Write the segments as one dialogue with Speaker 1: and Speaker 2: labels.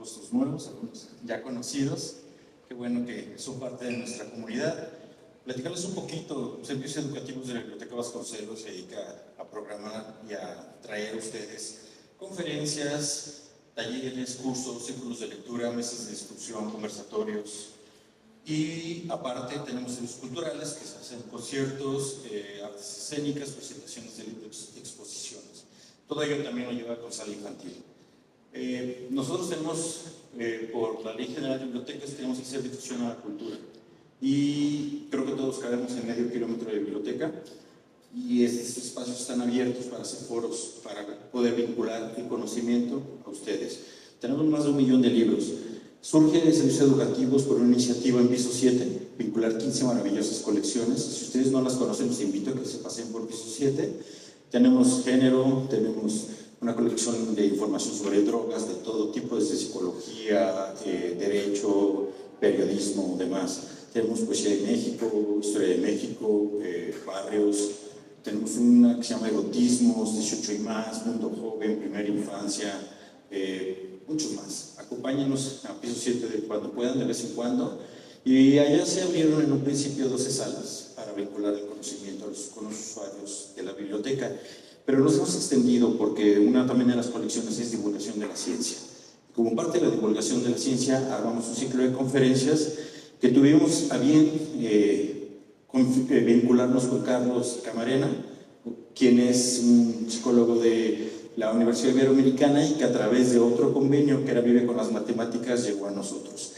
Speaker 1: rostros nuevos, algunos ya conocidos. Qué bueno que son parte de nuestra comunidad. Platicarles un poquito. Servicios Educativos de la Biblioteca Vasconcelos se dedica a programar y a traer a ustedes conferencias, talleres, cursos, círculos de lectura, mesas de discusión, conversatorios. Y aparte tenemos servicios culturales que se hacen conciertos, artes escénicas, presentaciones de libros, exposiciones. Todo ello también lo lleva con sala infantil. Nosotros tenemos, por la Ley General de Bibliotecas, tenemos que hacer difusión a la cultura. Y creo que todos cabemos en medio kilómetro de biblioteca. Y estos espacios están abiertos para hacer foros, para poder vincular el conocimiento a ustedes. Tenemos más de 1 millón de libros. Surge de servicios educativos por una iniciativa en Piso 7, vincular 15 maravillosas colecciones. Si ustedes no las conocen, los invito a que se pasen por Piso 7. Tenemos género, tenemos una colección de información sobre drogas de todo tipo, desde psicología, derecho, periodismo, demás. Tenemos poesía de México, historia de México, barrios. Tenemos una que se llama Erotismos, 18 y más, Mundo Joven, Primera Infancia, muchos más. Acompáñenos a Piso 7 de cuando puedan, de vez en cuando. Y allá se abrieron en un principio 12 salas para vincular el conocimiento con los usuarios de la biblioteca. Pero nos hemos extendido porque una también de las colecciones es divulgación de la ciencia. Como parte de la divulgación de la ciencia, armamos un ciclo de conferencias que tuvimos a bien vincularnos con Carlos Camarena, quien es un psicólogo de la Universidad Iberoamericana y que a través de otro convenio que era Vive con las Matemáticas llegó a nosotros.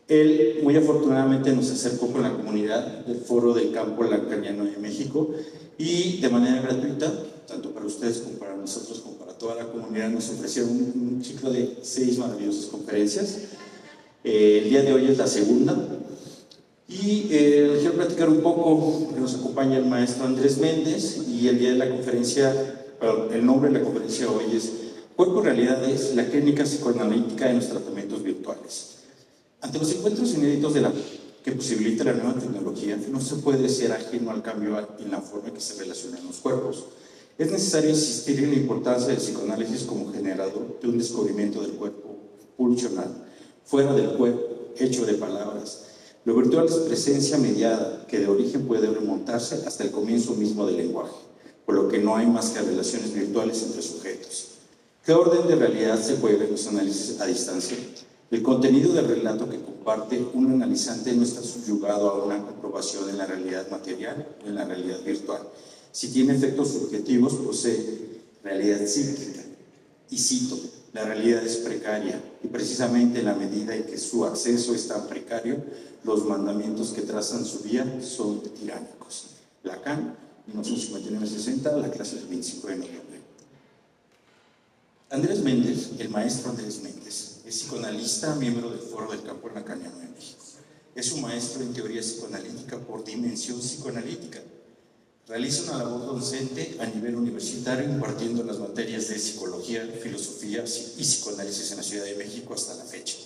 Speaker 1: Él muy afortunadamente nos acercó con la comunidad del Foro del Campo Lacaniano de México y de manera gratuita, tanto para ustedes como para nosotros como para toda la comunidad, nos ofrecieron un ciclo de 6 maravillosas conferencias. El día de hoy es la segunda. Y les quiero platicar un poco. Nos acompaña el maestro Andrés Méndez y el día de la conferencia, el nombre de la conferencia hoy es Cuerpo y Realidades, la clínica psicoanalítica en los tratamientos virtuales. Ante los encuentros inéditos que posibilita la nueva tecnología, no se puede ser ajeno al cambio en la forma en que se relacionan los cuerpos. Es necesario insistir en la importancia del psicoanálisis como generador de un descubrimiento del cuerpo pulsional, fuera del cuerpo, hecho de palabras. Lo virtual es presencia mediada que de origen puede remontarse hasta el comienzo mismo del lenguaje, por lo que no hay más que relaciones virtuales entre sujetos. ¿Qué orden de realidad se juega en los análisis a distancia? El contenido del relato que comparte un analizante no está subyugado a una comprobación en la realidad material o en la realidad virtual. Si tiene efectos subjetivos, posee realidad psíquica. Y cito, la realidad es precaria y precisamente en la medida en que su acceso es tan precario, los mandamientos que trazan su vía son tiránicos. Lacan, 1959-60, la clase del 25 de noviembre. Andrés Méndez, el maestro Andrés Méndez, es psicoanalista, miembro del Foro del Campo Lacaniano de México. Es un maestro en teoría psicoanalítica por dimensión psicoanalítica. Realiza una labor docente a nivel universitario impartiendo las materias de psicología, filosofía y psicoanálisis en la Ciudad de México hasta la fecha.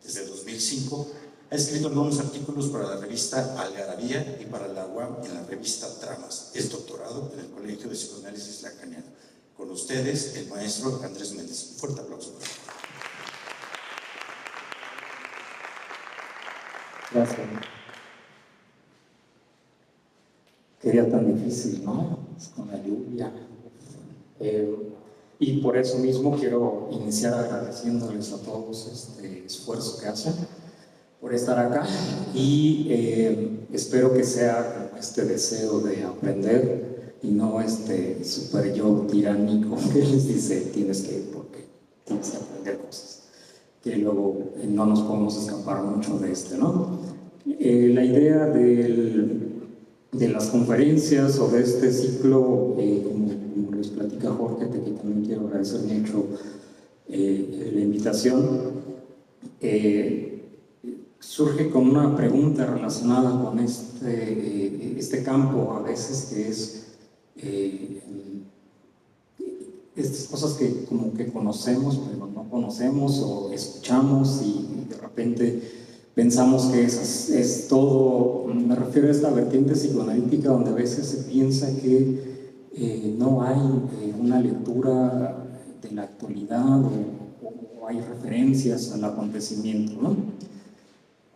Speaker 1: Desde el 2005 ha escrito algunos artículos para la revista Algarabía y para la UAM en la revista Tramas. Es doctorado en el Colegio de Psicoanálisis Lacaniano. Con ustedes, el maestro Andrés Méndez. Un fuerte aplauso.
Speaker 2: Gracias. Qué día tan difícil, ¿no? Con la lluvia. Y por eso mismo quiero iniciar agradeciéndoles a todos este esfuerzo que hacen por estar acá y espero que sea este deseo de aprender y no este super yo tiránico que les dice tienes que ir porque tienes que aprender cosas que luego no nos podemos escapar mucho de ¿no? La idea de las conferencias o de este ciclo, como les platica Jorge, que también quiero agradecer mucho la invitación, surge con una pregunta relacionada con este campo a veces que es estas cosas que como que conocemos pero no conocemos o escuchamos y de repente pensamos que es todo. Me refiero a esta vertiente psicoanalítica donde a veces se piensa que no hay una lectura de la actualidad o o hay referencias al acontecimiento, ¿no?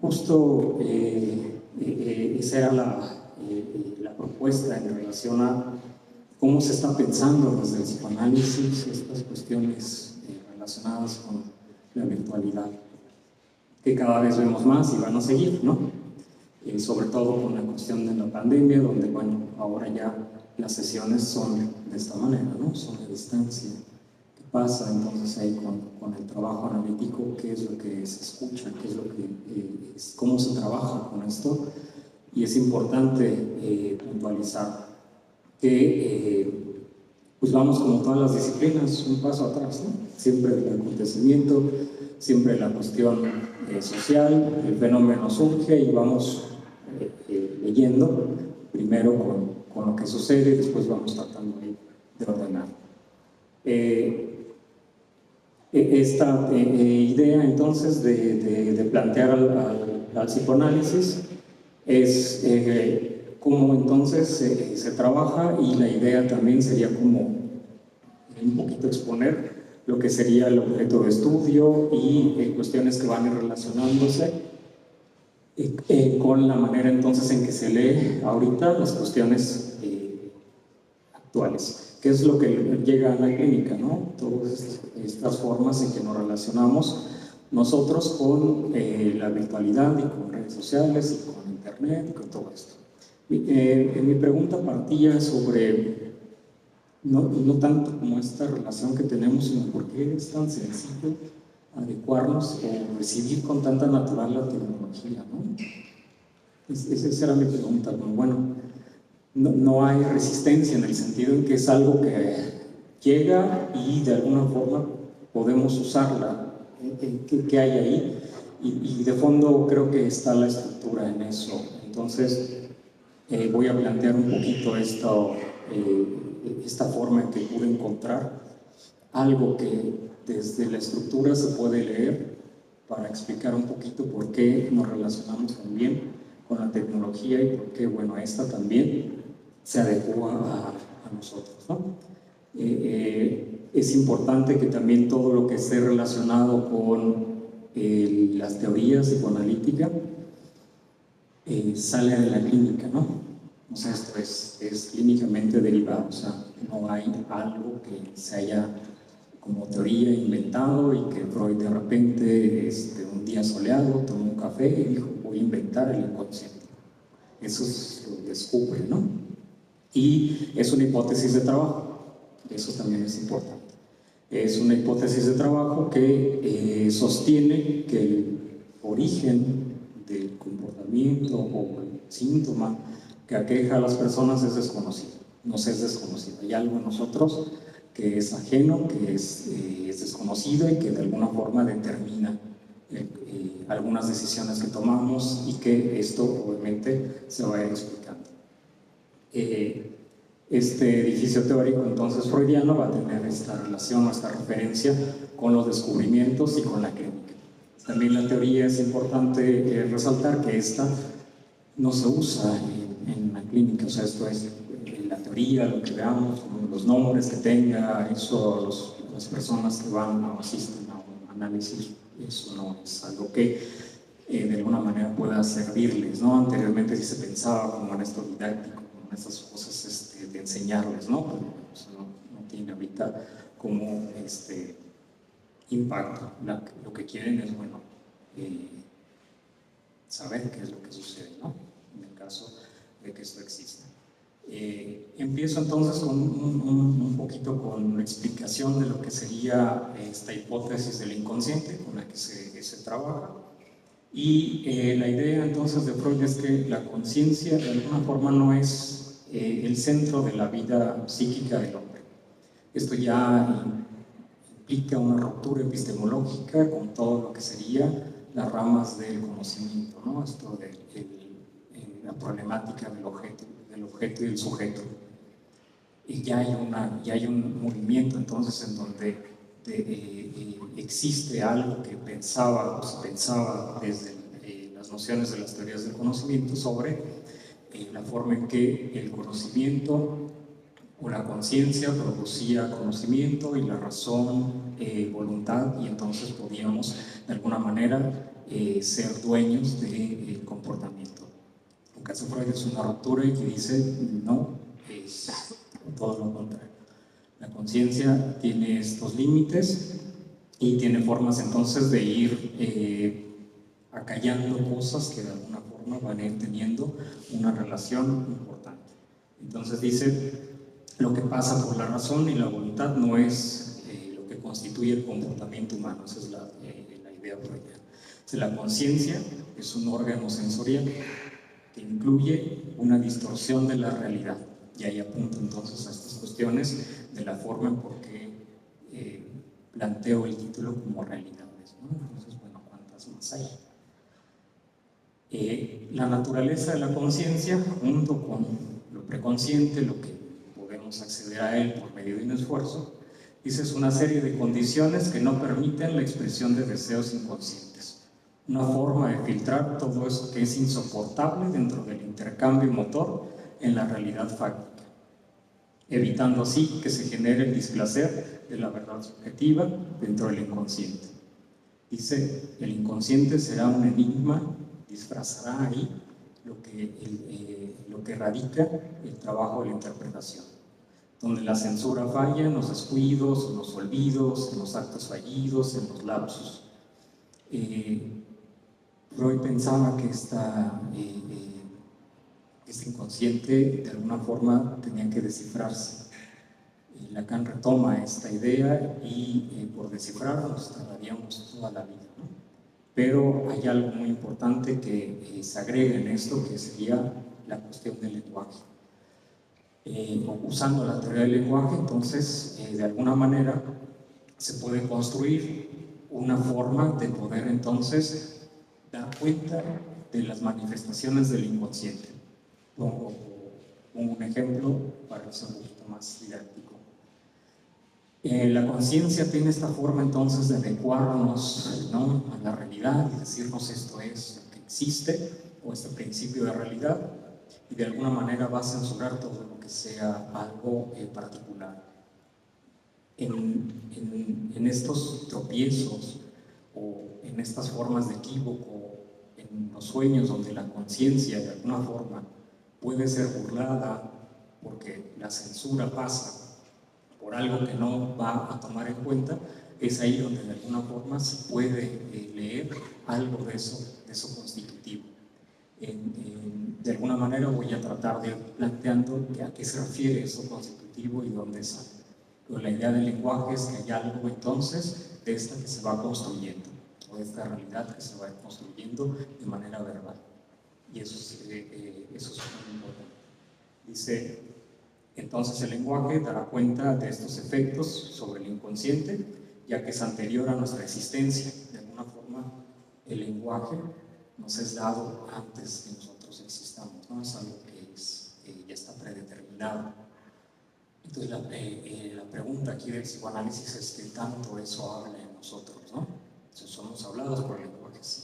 Speaker 2: Justo esa era la propuesta en relación a cómo se está pensando desde el psicoanálisis estas cuestiones relacionadas con la virtualidad, que cada vez vemos más y van a seguir, ¿no? Sobre todo con la cuestión de la pandemia, donde, bueno, ahora ya las sesiones son de esta manera, ¿no? Son a distancia. ¿Qué pasa entonces ahí con el trabajo analítico? ¿Qué es lo que se escucha? ¿Qué es lo que cómo se trabaja con esto? Y es importante puntualizar que pues vamos, como todas las disciplinas, un paso atrás, ¿no? Siempre el acontecimiento, siempre la cuestión social, el fenómeno surge y vamos leyendo primero con lo que sucede y después vamos tratando de ordenar. Esta idea entonces de plantear al psicoanálisis es cómo entonces se trabaja, y la idea también sería como un poquito exponer lo que sería el objeto de estudio y cuestiones que van relacionándose con la manera entonces en que se lee ahorita las cuestiones actuales. ¿Qué es lo que llega a la clínica, ¿no? Todas estas formas en que nos relacionamos nosotros con la virtualidad y con redes sociales y con internet y con todo esto. Mi pregunta partía sobre no tanto como esta relación que tenemos, sino por qué es tan sencillo adecuarnos o recibir con tanta natural la tecnología, ¿no? Esa era mi pregunta. Bueno, no hay resistencia en el sentido en que es algo que llega y de alguna forma podemos usarla. ¿Qué hay ahí? Y de fondo creo que está la estructura en eso. Entonces voy a plantear un poquito esta forma en que pude encontrar algo que desde la estructura se puede leer para explicar un poquito por qué nos relacionamos también con la tecnología y por qué, bueno, esta también se adecua a nosotros, ¿no? Es importante que también todo lo que esté relacionado con las teorías psicoanalíticas sale de la clínica, ¿no? O sea, esto es clínicamente derivado, o sea, no hay algo que se haya como teoría inventado y que Freud de repente un día soleado tomó un café y dijo, voy a inventar el inconsciente. Eso lo descubre, ¿no? Y es una hipótesis de trabajo, eso también es importante. Es una hipótesis de trabajo que sostiene que el origen del comportamiento o el síntoma que aqueja a las personas es desconocido. Nos es desconocido. Hay algo en nosotros que es ajeno, que es desconocido y que de alguna forma determina algunas decisiones que tomamos, y que esto obviamente se va a ir explicando. Este edificio teórico entonces freudiano va a tener esta relación o esta referencia con los descubrimientos y con la clínica. También la teoría es importante resaltar que esta no se usa en la clínica, o sea, esto es la teoría, lo que veamos, los nombres que tenga, eso, las personas que van o asisten a un análisis, eso no es algo que de alguna manera pueda servirles, ¿no? Anteriormente sí se pensaba como en esto didáctico, como en estas cosas de enseñarles, ¿no? Pero eso no tiene ahorita como impacto. Lo que quieren es, bueno, saber qué es lo que sucede, ¿no? En el caso de que esto exista. Empiezo entonces con un poquito con la explicación de lo que sería esta hipótesis del inconsciente con la que se trabaja. Y la idea entonces de Freud es que la conciencia de alguna forma no es el centro de la vida psíquica del hombre. Esto ya implica una ruptura epistemológica con todo lo que sería las ramas del conocimiento, ¿no? Esto de la problemática del objeto y del sujeto. Y ya hay un movimiento entonces en donde existe algo que se pensaba desde las nociones de las teorías del conocimiento sobre la forma en que el conocimiento la conciencia producía conocimiento y la razón voluntad, y entonces podíamos de alguna manera ser dueños del comportamiento. En caso de Freud es una ruptura y que dice no, es todo lo contrario. La conciencia tiene estos límites y tiene formas entonces de ir acallando cosas que de alguna forma van a ir teniendo una relación importante. Entonces dice, lo que pasa por la razón y la voluntad no es lo que constituye el comportamiento humano. Esa es la idea freudiana. La conciencia es un órgano sensorial que incluye una distorsión de la realidad. Y ahí apunto entonces a estas cuestiones de la forma en por qué planteo el título como realidades, ¿no? Entonces, bueno, ¿cuántas más hay? La naturaleza de la conciencia, junto con lo preconsciente, lo que podemos acceder a él por medio de un esfuerzo, dice, es una serie de condiciones que no permiten la expresión de deseos inconscientes. Una forma de filtrar todo eso que es insoportable dentro del intercambio motor en la realidad fáctica, evitando así que se genere el displacer de la verdad subjetiva dentro del inconsciente. Dice, el inconsciente será un enigma, disfrazará ahí lo que radica el trabajo de la interpretación, donde la censura falla en los descuidos, en los olvidos, en los actos fallidos, en los lapsus. Freud pensaba que este inconsciente de alguna forma tenía que descifrarse. Lacan retoma esta idea y por descifrarnos tardaríamos toda la vida, ¿no? Pero hay algo muy importante que se agrega en esto, que sería la cuestión del lenguaje. Usando la teoría del lenguaje, entonces, de alguna manera, se puede construir una forma de poder entonces dar cuenta de las manifestaciones del inconsciente. Pongo un ejemplo para ser un poquito más didáctico. La conciencia tiene esta forma entonces de adecuarnos, ¿no?, a la realidad y decirnos esto es lo que existe, o este principio de realidad, y de alguna manera va a censurar todo lo que sea algo particular. En estos tropiezos o en estas formas de equívoco, en los sueños donde la conciencia de alguna forma puede ser burlada porque la censura pasa por algo que no va a tomar en cuenta, es ahí donde de alguna forma se puede leer algo de eso constitutivo. De alguna manera voy a tratar de ir planteando a qué se refiere eso constitutivo y dónde sale. Pero la idea del lenguaje es que hay algo entonces de esta que se va construyendo, o de esta realidad que se va construyendo de manera verbal. Y eso es muy importante. Dice, entonces el lenguaje dará cuenta de estos efectos sobre el inconsciente, ya que es anterior a nuestra existencia. De alguna forma, el lenguaje nos es dado antes que nosotros existamos, ¿no? Es algo que ya está predeterminado. Entonces la pregunta aquí del psicoanálisis es qué tanto eso habla en nosotros, ¿no? Entonces, somos hablados por el lenguaje, sí.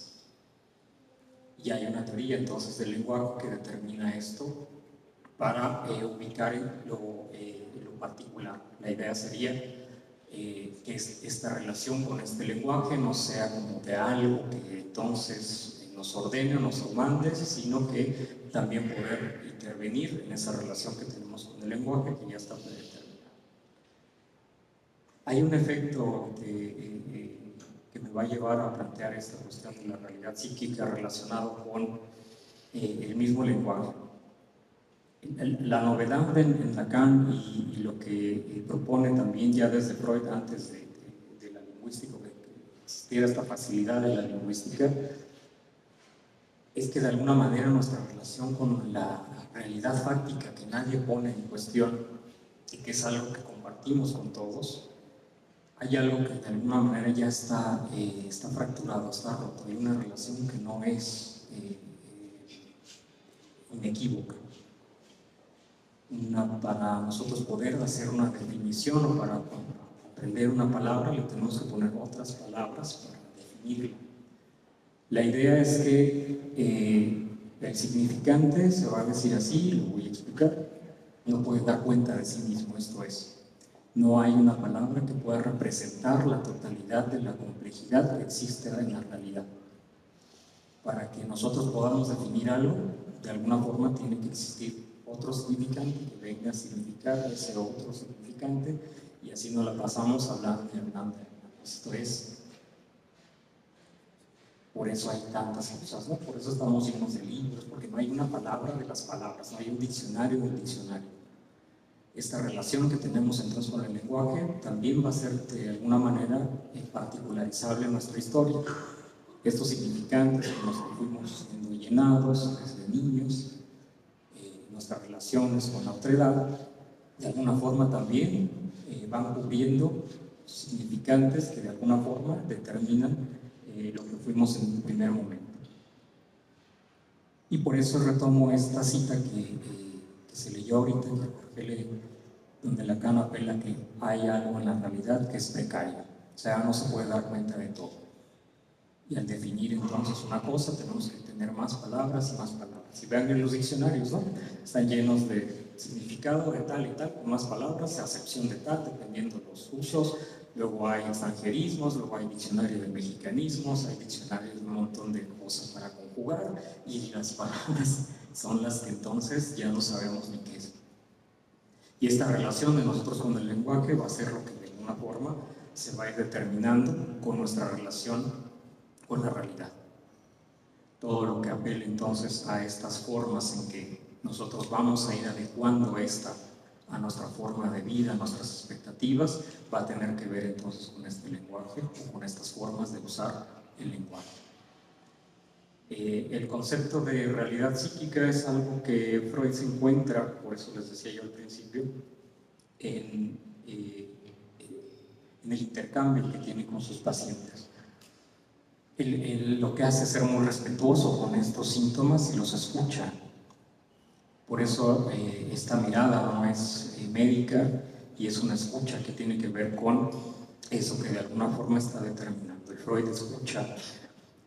Speaker 2: Y hay una teoría entonces del lenguaje que determina esto para ubicar lo particular. La idea sería que esta relación con este lenguaje no sea como de algo que entonces nos ordene o nos mande, sino que también poder intervenir en esa relación que tenemos con el lenguaje que ya está predeterminado. Hay un efecto que me va a llevar a plantear esta cuestión de la realidad psíquica relacionado con el mismo lenguaje. La novedad en Lacan y lo que propone también ya desde Freud antes de la lingüística, que existiera esta facilidad de la lingüística, es que de alguna manera nuestra relación con la realidad fáctica que nadie pone en cuestión y que es algo que compartimos con todos, hay algo que de alguna manera ya está fracturado, está roto. Hay una relación que no es inequívoca. Para nosotros poder hacer una definición o para aprender una palabra le tenemos que poner otras palabras para definirla. La idea es que el significante se va a decir así, lo voy a explicar, no puede dar cuenta de sí mismo, esto es, no hay una palabra que pueda representar la totalidad de la complejidad que existe en la realidad. Para que nosotros podamos definir algo, de alguna forma tiene que existir otro significante que venga a significar ese otro significante, y así nos la pasamos hablando y hablando. Esto es, por eso hay tantas cosas, ¿no? Por eso estamos llenos de libros, porque no hay una palabra de las palabras, no hay un diccionario del diccionario. Esta relación que tenemos entonces con el lenguaje también va a ser de alguna manera particularizable en nuestra historia. Estos significantes con los que fuimos siendo llenados desde niños, nuestras relaciones con la otredad, de alguna forma también van cubriendo significantes que de alguna forma determinan lo que fuimos en un primer momento. Y por eso retomo esta cita que se leyó ahorita, que Jorge lee, donde Lacan apela que hay algo en la realidad que es precario, o sea, no se puede dar cuenta de todo. Y al definir entonces una cosa tenemos que tener más palabras y más palabras. Si vean en los diccionarios, ¿no? Están llenos de significado de tal y tal, con más palabras, acepción de tal, dependiendo de los usos. Luego hay extranjerismos, luego hay diccionario de mexicanismos, hay diccionarios de un montón de cosas para conjugar, y las palabras son las que entonces ya no sabemos ni qué es. Y esta relación de nosotros con el lenguaje va a ser lo que de alguna forma se va a ir determinando con nuestra relación con la realidad. Todo lo que apele entonces a estas formas en que nosotros vamos a ir adecuando esta a nuestra forma de vida, a nuestras expectativas, va a tener que ver entonces con este lenguaje o con estas formas de usar el lenguaje. El concepto de realidad psíquica es algo que Freud se encuentra, por eso les decía yo al principio, en el intercambio que tiene con sus pacientes. Él lo que hace es ser muy respetuoso con estos síntomas y los escucha. Por eso esta mirada no es médica, y es una escucha que tiene que ver con eso que de alguna forma está determinando. El Freud escucha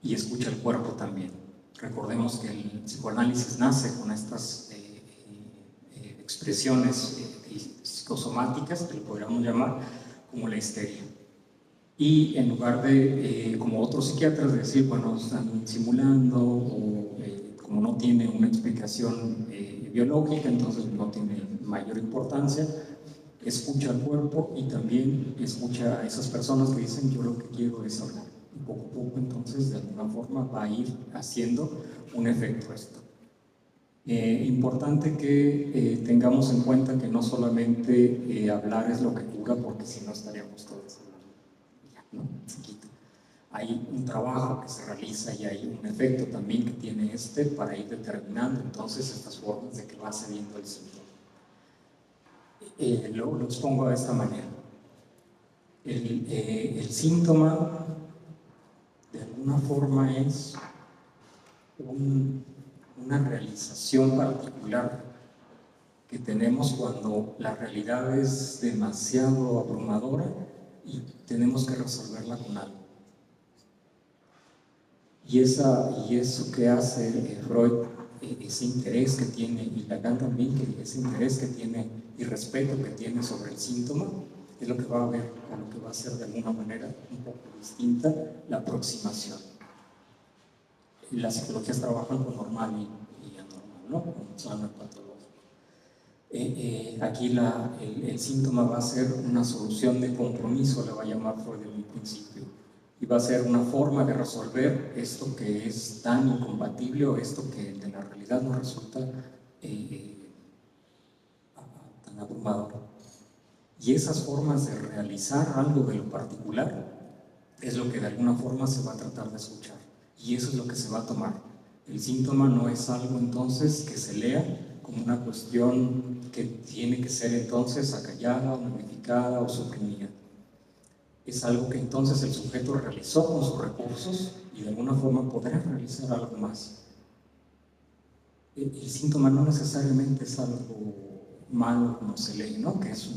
Speaker 2: y escucha el cuerpo también. Recordemos que el psicoanálisis nace con estas expresiones psicosomáticas, que lo podríamos llamar como la histeria. Y en lugar de, como otros psiquiatras, decir, bueno, están simulando, o como no tiene una explicación biológica, entonces no tiene mayor importancia, escucha al cuerpo y también escucha a esas personas que dicen, yo lo que quiero es hablar. Y poco a poco, entonces, de alguna forma va a ir haciendo un efecto esto. Importante que tengamos en cuenta que no solamente hablar es lo que cura, porque si no estaríamos todos hablando, ¿no? Hay un trabajo que se realiza y hay un efecto también que tiene para ir determinando entonces estas formas de que va cediendo el síntoma. Lo expongo de esta manera. El síntoma de alguna forma es una realización particular que tenemos cuando la realidad es demasiado abrumadora y tenemos que resolverla con algo. Y eso que hace Freud, ese interés que tiene, y Lacan también, que ese interés que tiene y respeto que tiene sobre el síntoma, es lo que va a ver, o lo que va a hacer de alguna manera un poco distinta la aproximación. Las psicologías trabajan con normal y anormal, ¿no? Con sano y patológico. Aquí el síntoma va a ser una solución de compromiso, le va a llamar Freud en un principio, y va a ser una forma de resolver esto que es tan incompatible, o esto que de la realidad nos resulta tan abrumador. Y esas formas de realizar algo de lo particular es lo que de alguna forma se va a tratar de escuchar, y eso es lo que se va a tomar. El síntoma no es algo entonces que se lea como una cuestión que tiene que ser entonces acallada, modificada o suprimida. Es algo que entonces el sujeto realizó con sus recursos y de alguna forma podrá realizar algo más. El síntoma no necesariamente es algo malo como se lee, ¿no? Que es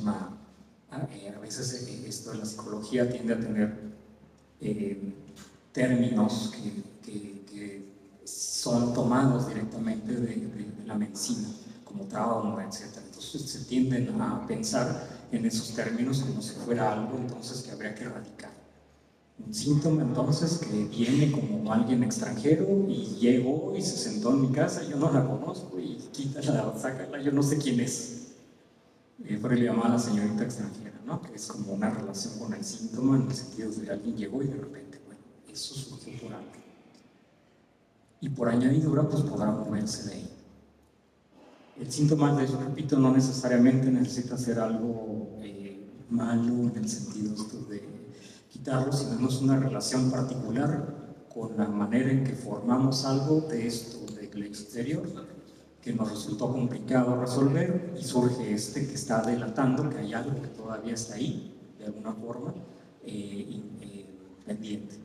Speaker 2: a veces esto de la psicología tiende a tener términos que son tomados directamente de la medicina, como trauma, etc. Entonces se tienden a pensar en esos términos como si fuera algo entonces que habría que erradicar. Un síntoma entonces que viene como alguien extranjero y llegó y se sentó en mi casa, yo no la conozco y quítala, sácala, yo no sé quién es. Por le llamaba a la señorita extranjera, ¿no? Que es como una relación con el síntoma en el sentido de que alguien llegó y de repente, bueno, eso surgió por algo. Y por añadidura, pues podrá moverse de ahí. El síntoma, les repito, no necesariamente necesita ser algo malo en el sentido de quitarlo, sino es una relación particular con la manera en que formamos algo de esto del exterior que nos resultó complicado resolver y surge que está delatando que hay algo que todavía está ahí, de alguna forma, pendiente.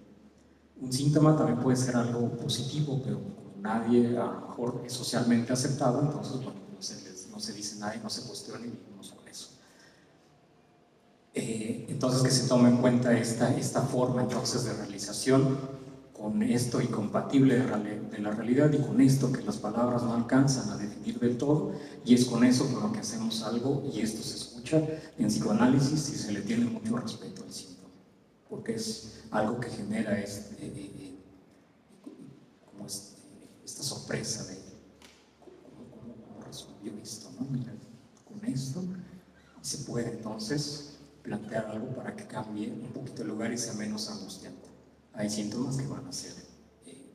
Speaker 2: Un síntoma también puede ser algo positivo, pero como nadie a lo mejor es socialmente aceptado, entonces bueno, no se dice nada y no se cuestiona y vivimos con eso. Entonces que se tome en cuenta esta forma entonces de realización con esto incompatible de la realidad y con esto que las palabras no alcanzan a definir del todo, y es con eso con lo que hacemos algo, y esto se escucha en psicoanálisis y se le tiene mucho respeto al síntoma, porque es algo que genera esta sorpresa de cómo resolvió esto, ¿no? Mira, con esto se puede entonces plantear algo para que cambie un poquito el lugar y sea menos angustiante. Hay síntomas que van a ser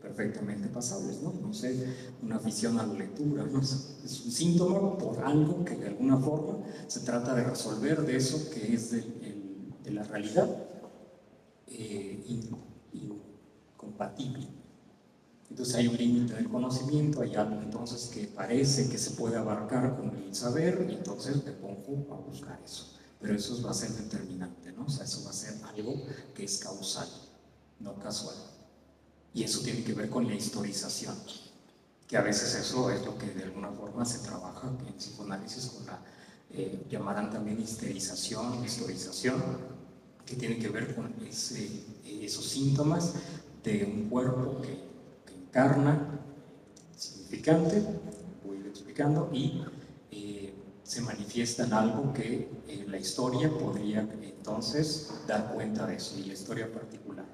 Speaker 2: perfectamente pasables, ¿no? No sé, una afición a la lectura, ¿no? Es un síntoma por algo que de alguna forma se trata de resolver de eso que es de la realidad incompatible. Entonces hay un límite del conocimiento, hay algo entonces que parece que se puede abarcar con el saber y entonces me pongo a buscar eso. Pero eso va a ser determinante, ¿no? O sea, eso va a ser algo que es causal, no casual. Y eso tiene que ver con la historización, que a veces eso es lo que de alguna forma se trabaja en psicoanálisis con la, llamarán también historización, que tiene que ver con esos síntomas de un cuerpo que encarna significante, voy a ir explicando, y se manifiesta en algo que la historia podría entonces dar cuenta de eso, y la historia particular.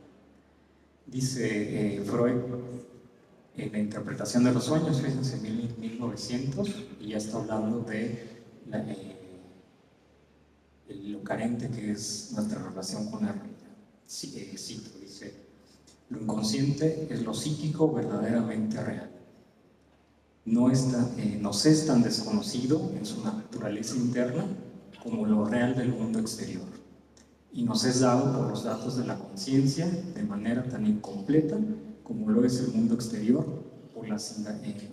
Speaker 2: Dice Freud en la interpretación de los sueños, fíjense, en 1900, y ya está hablando de lo carente que es nuestra relación con la realidad. Cito, dice: lo inconsciente es lo psíquico verdaderamente real. Nos es tan desconocido en su naturaleza interna como lo real del mundo exterior, y nos es dado por los datos de la conciencia de manera tan incompleta como lo es el mundo exterior por las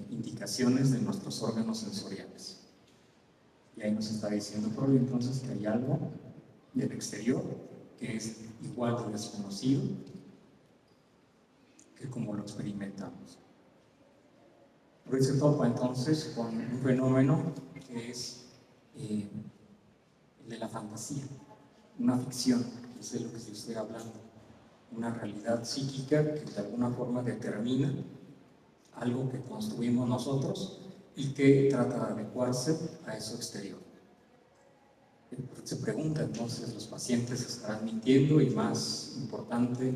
Speaker 2: indicaciones de nuestros órganos sensoriales. Y ahí nos está diciendo Freud entonces que hay algo del exterior que es igual de desconocido que como lo experimentamos. Freud se topa entonces con un fenómeno que es el de la fantasía, una ficción, que es de lo que se estoy hablando, una realidad psíquica que de alguna forma determina algo que construimos nosotros y que trata de adecuarse a eso exterior. Se pregunta entonces, ¿los pacientes estarán mintiendo? Y más importante,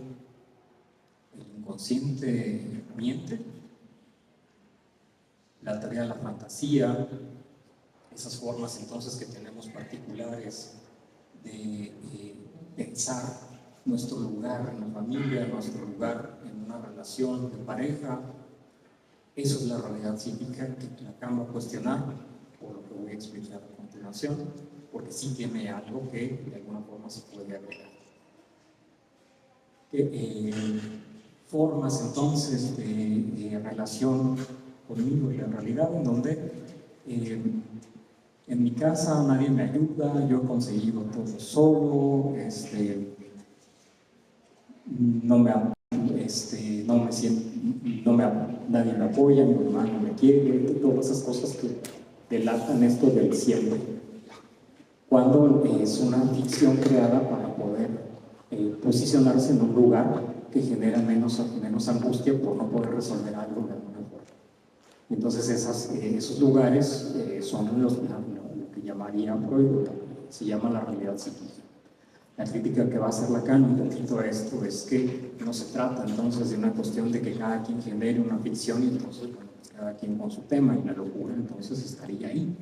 Speaker 2: ¿el inconsciente miente? La teoría de la fantasía, esas formas entonces que tenemos particulares de pensar nuestro lugar en la familia, nuestro lugar en una relación de pareja, eso es la realidad psíquica que la acabo de cuestionar, por lo que voy a explicar a continuación, porque sí tiene algo que de alguna forma se puede agregar. Formas entonces de relación conmigo y la realidad, en donde en mi casa nadie me ayuda, yo he conseguido todo solo, nadie me apoya, mi mamá no me quiere, todas esas cosas que delatan esto del siempre. Cuando es una ficción creada para poder posicionarse en un lugar que genera menos angustia por no poder resolver algo de alguna forma. Entonces esos lugares son lo que llamaría Freud, se llama la realidad psíquica. La crítica que va a hacer Lacan un poquito a esto es que no se trata entonces de una cuestión de que cada quien genere una ficción y entonces bueno, pues cada quien con su tema y la locura entonces estaría ahí.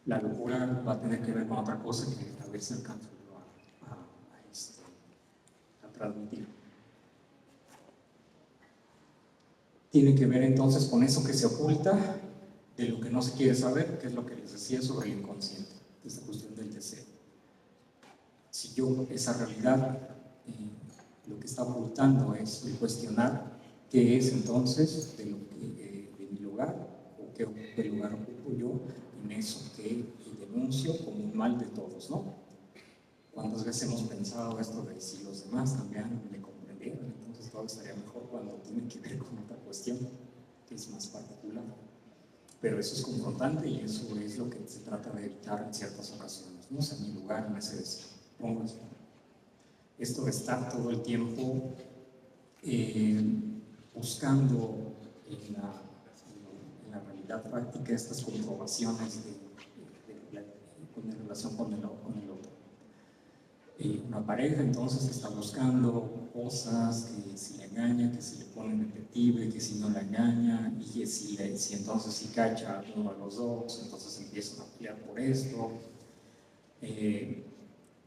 Speaker 2: La locura va a tener que ver con otra cosa que a ver si alcanzo a transmitir. Tiene que ver entonces con eso que se oculta, de lo que no se quiere saber, que es lo que les decía sobre el inconsciente, esta cuestión del deseo. Si yo, esa realidad, lo que está ocultando es el cuestionar qué es entonces de mi lugar, o qué lugar ocupo yo en eso que denuncio como un mal de todos, ¿no? ¿Cuántas veces hemos pensado esto de si los demás también me comprendieran? Entonces todo estaría mejor cuando tiene que ver con otra cuestión que es más particular. Pero eso es confrontante y eso es lo que se trata de evitar en ciertas ocasiones, ¿no? O sea, mi lugar en ese deseo. Pongo así. Esto de estar todo el tiempo buscando en la realidad práctica estas comprobaciones con relación con el otro. Una pareja entonces está buscando cosas, que si le engaña, que si le pone detective, que si no la engaña, y que si entonces si cacha a uno de los dos, entonces empiezan a pelear por esto.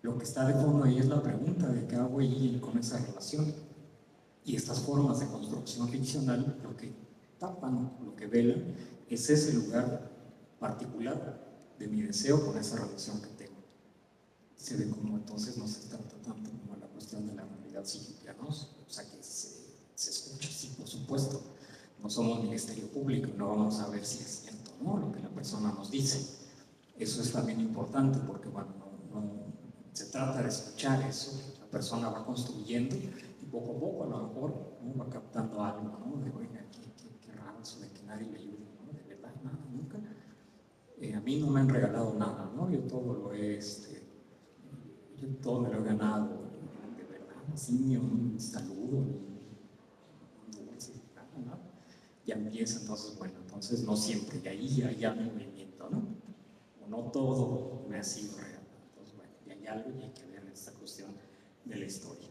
Speaker 2: Lo que está de fondo ahí es la pregunta de qué hago ahí con esa relación. Y estas formas de construcción ficcional lo que tapan, lo que velan, es ese lugar particular de mi deseo con esa relación que tengo. Se ve como entonces no se trata tanto como la cuestión de la realidad psíquica, ¿no? O sea que se escucha, sí, por supuesto. No somos ministerio público y no vamos a ver si es cierto, ¿no? Lo que la persona nos dice. Eso es también importante porque, bueno, no se trata de escuchar eso. La persona va construyendo y poco a poco a lo mejor, ¿no? Va captando algo, ¿no? De, oiga, qué raro eso de que nadie le ayude, ¿no? De verdad, nada, nunca. A mí no me han regalado nada, ¿no? Yo todo lo he, yo todo me lo he ganado, de verdad, así ni un saludo, ni un dulce, nada. Ya empieza, entonces, bueno, entonces no siempre, y ahí ya hay movimiento, ¿no? O no todo me ha sido real. Entonces, bueno, y hay algo y hay que ver esta cuestión de la historia.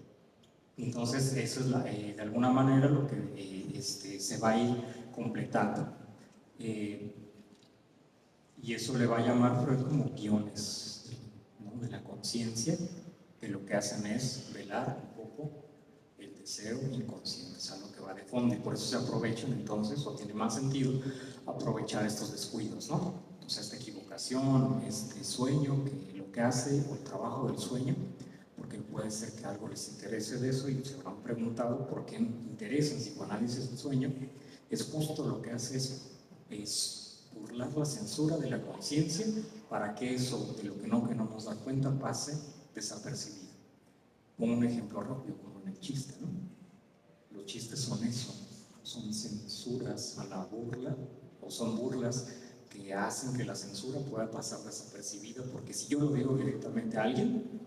Speaker 2: Entonces, eso es de alguna manera lo que se va a ir completando. Y eso le va a llamar Freud como guiones, ¿no? De la conciencia, que lo que hacen es velar un poco el deseo inconsciente, o sea, lo que va de fondo, y por eso se aprovechan entonces, o tiene más sentido aprovechar estos descuidos, ¿no? O sea, esta equivocación, este sueño, que lo que hace, o el trabajo del sueño, porque puede ser que algo les interese de eso y se habrán preguntado por qué interesa en psicoanálisis el sueño. Es justo lo que hace es burlar la censura de la conciencia para que eso de lo que no nos da cuenta pase desapercibido. Pongo un ejemplo rápido, como en el chiste, ¿no? Los chistes son eso, son censuras a la burla, o son burlas que hacen que la censura pueda pasar desapercibida, porque si yo lo digo directamente a alguien,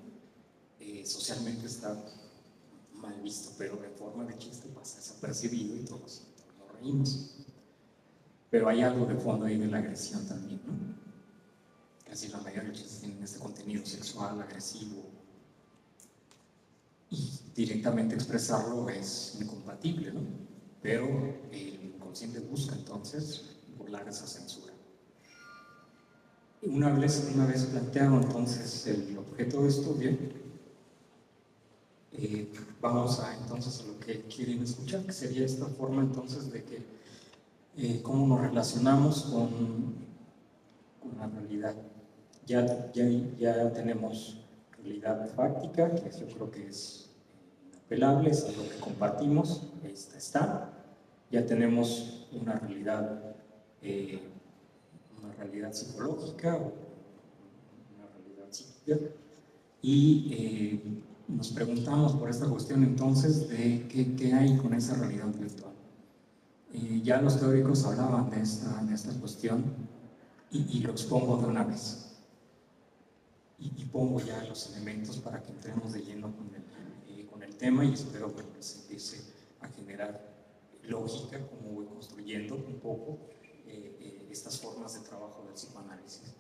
Speaker 2: socialmente está mal visto, pero en forma de chiste pasa desapercibido y todos nos reímos. Pero hay algo de fondo ahí de la agresión también, ¿no? Casi la mayoría de los chistes tienen este contenido sexual, agresivo, y directamente expresarlo es incompatible, ¿no? Pero el inconsciente busca entonces burlar esa censura. Y una vez planteado entonces el objeto de estudio, vamos entonces a lo que quieren escuchar, que sería esta forma entonces de que cómo nos relacionamos con la realidad. Ya tenemos realidad fáctica, que yo creo que es inapelable, es algo que compartimos, está. Ya tenemos una realidad psicológica o una realidad psíquica, y nos preguntamos por esta cuestión entonces de qué hay con esa realidad virtual. Ya los teóricos hablaban de esta cuestión y lo expongo de una vez. Y pongo ya los elementos para que entremos de lleno con el tema, y espero que se empiece a generar lógica, cómo voy construyendo un poco estas formas de trabajo del psicoanálisis.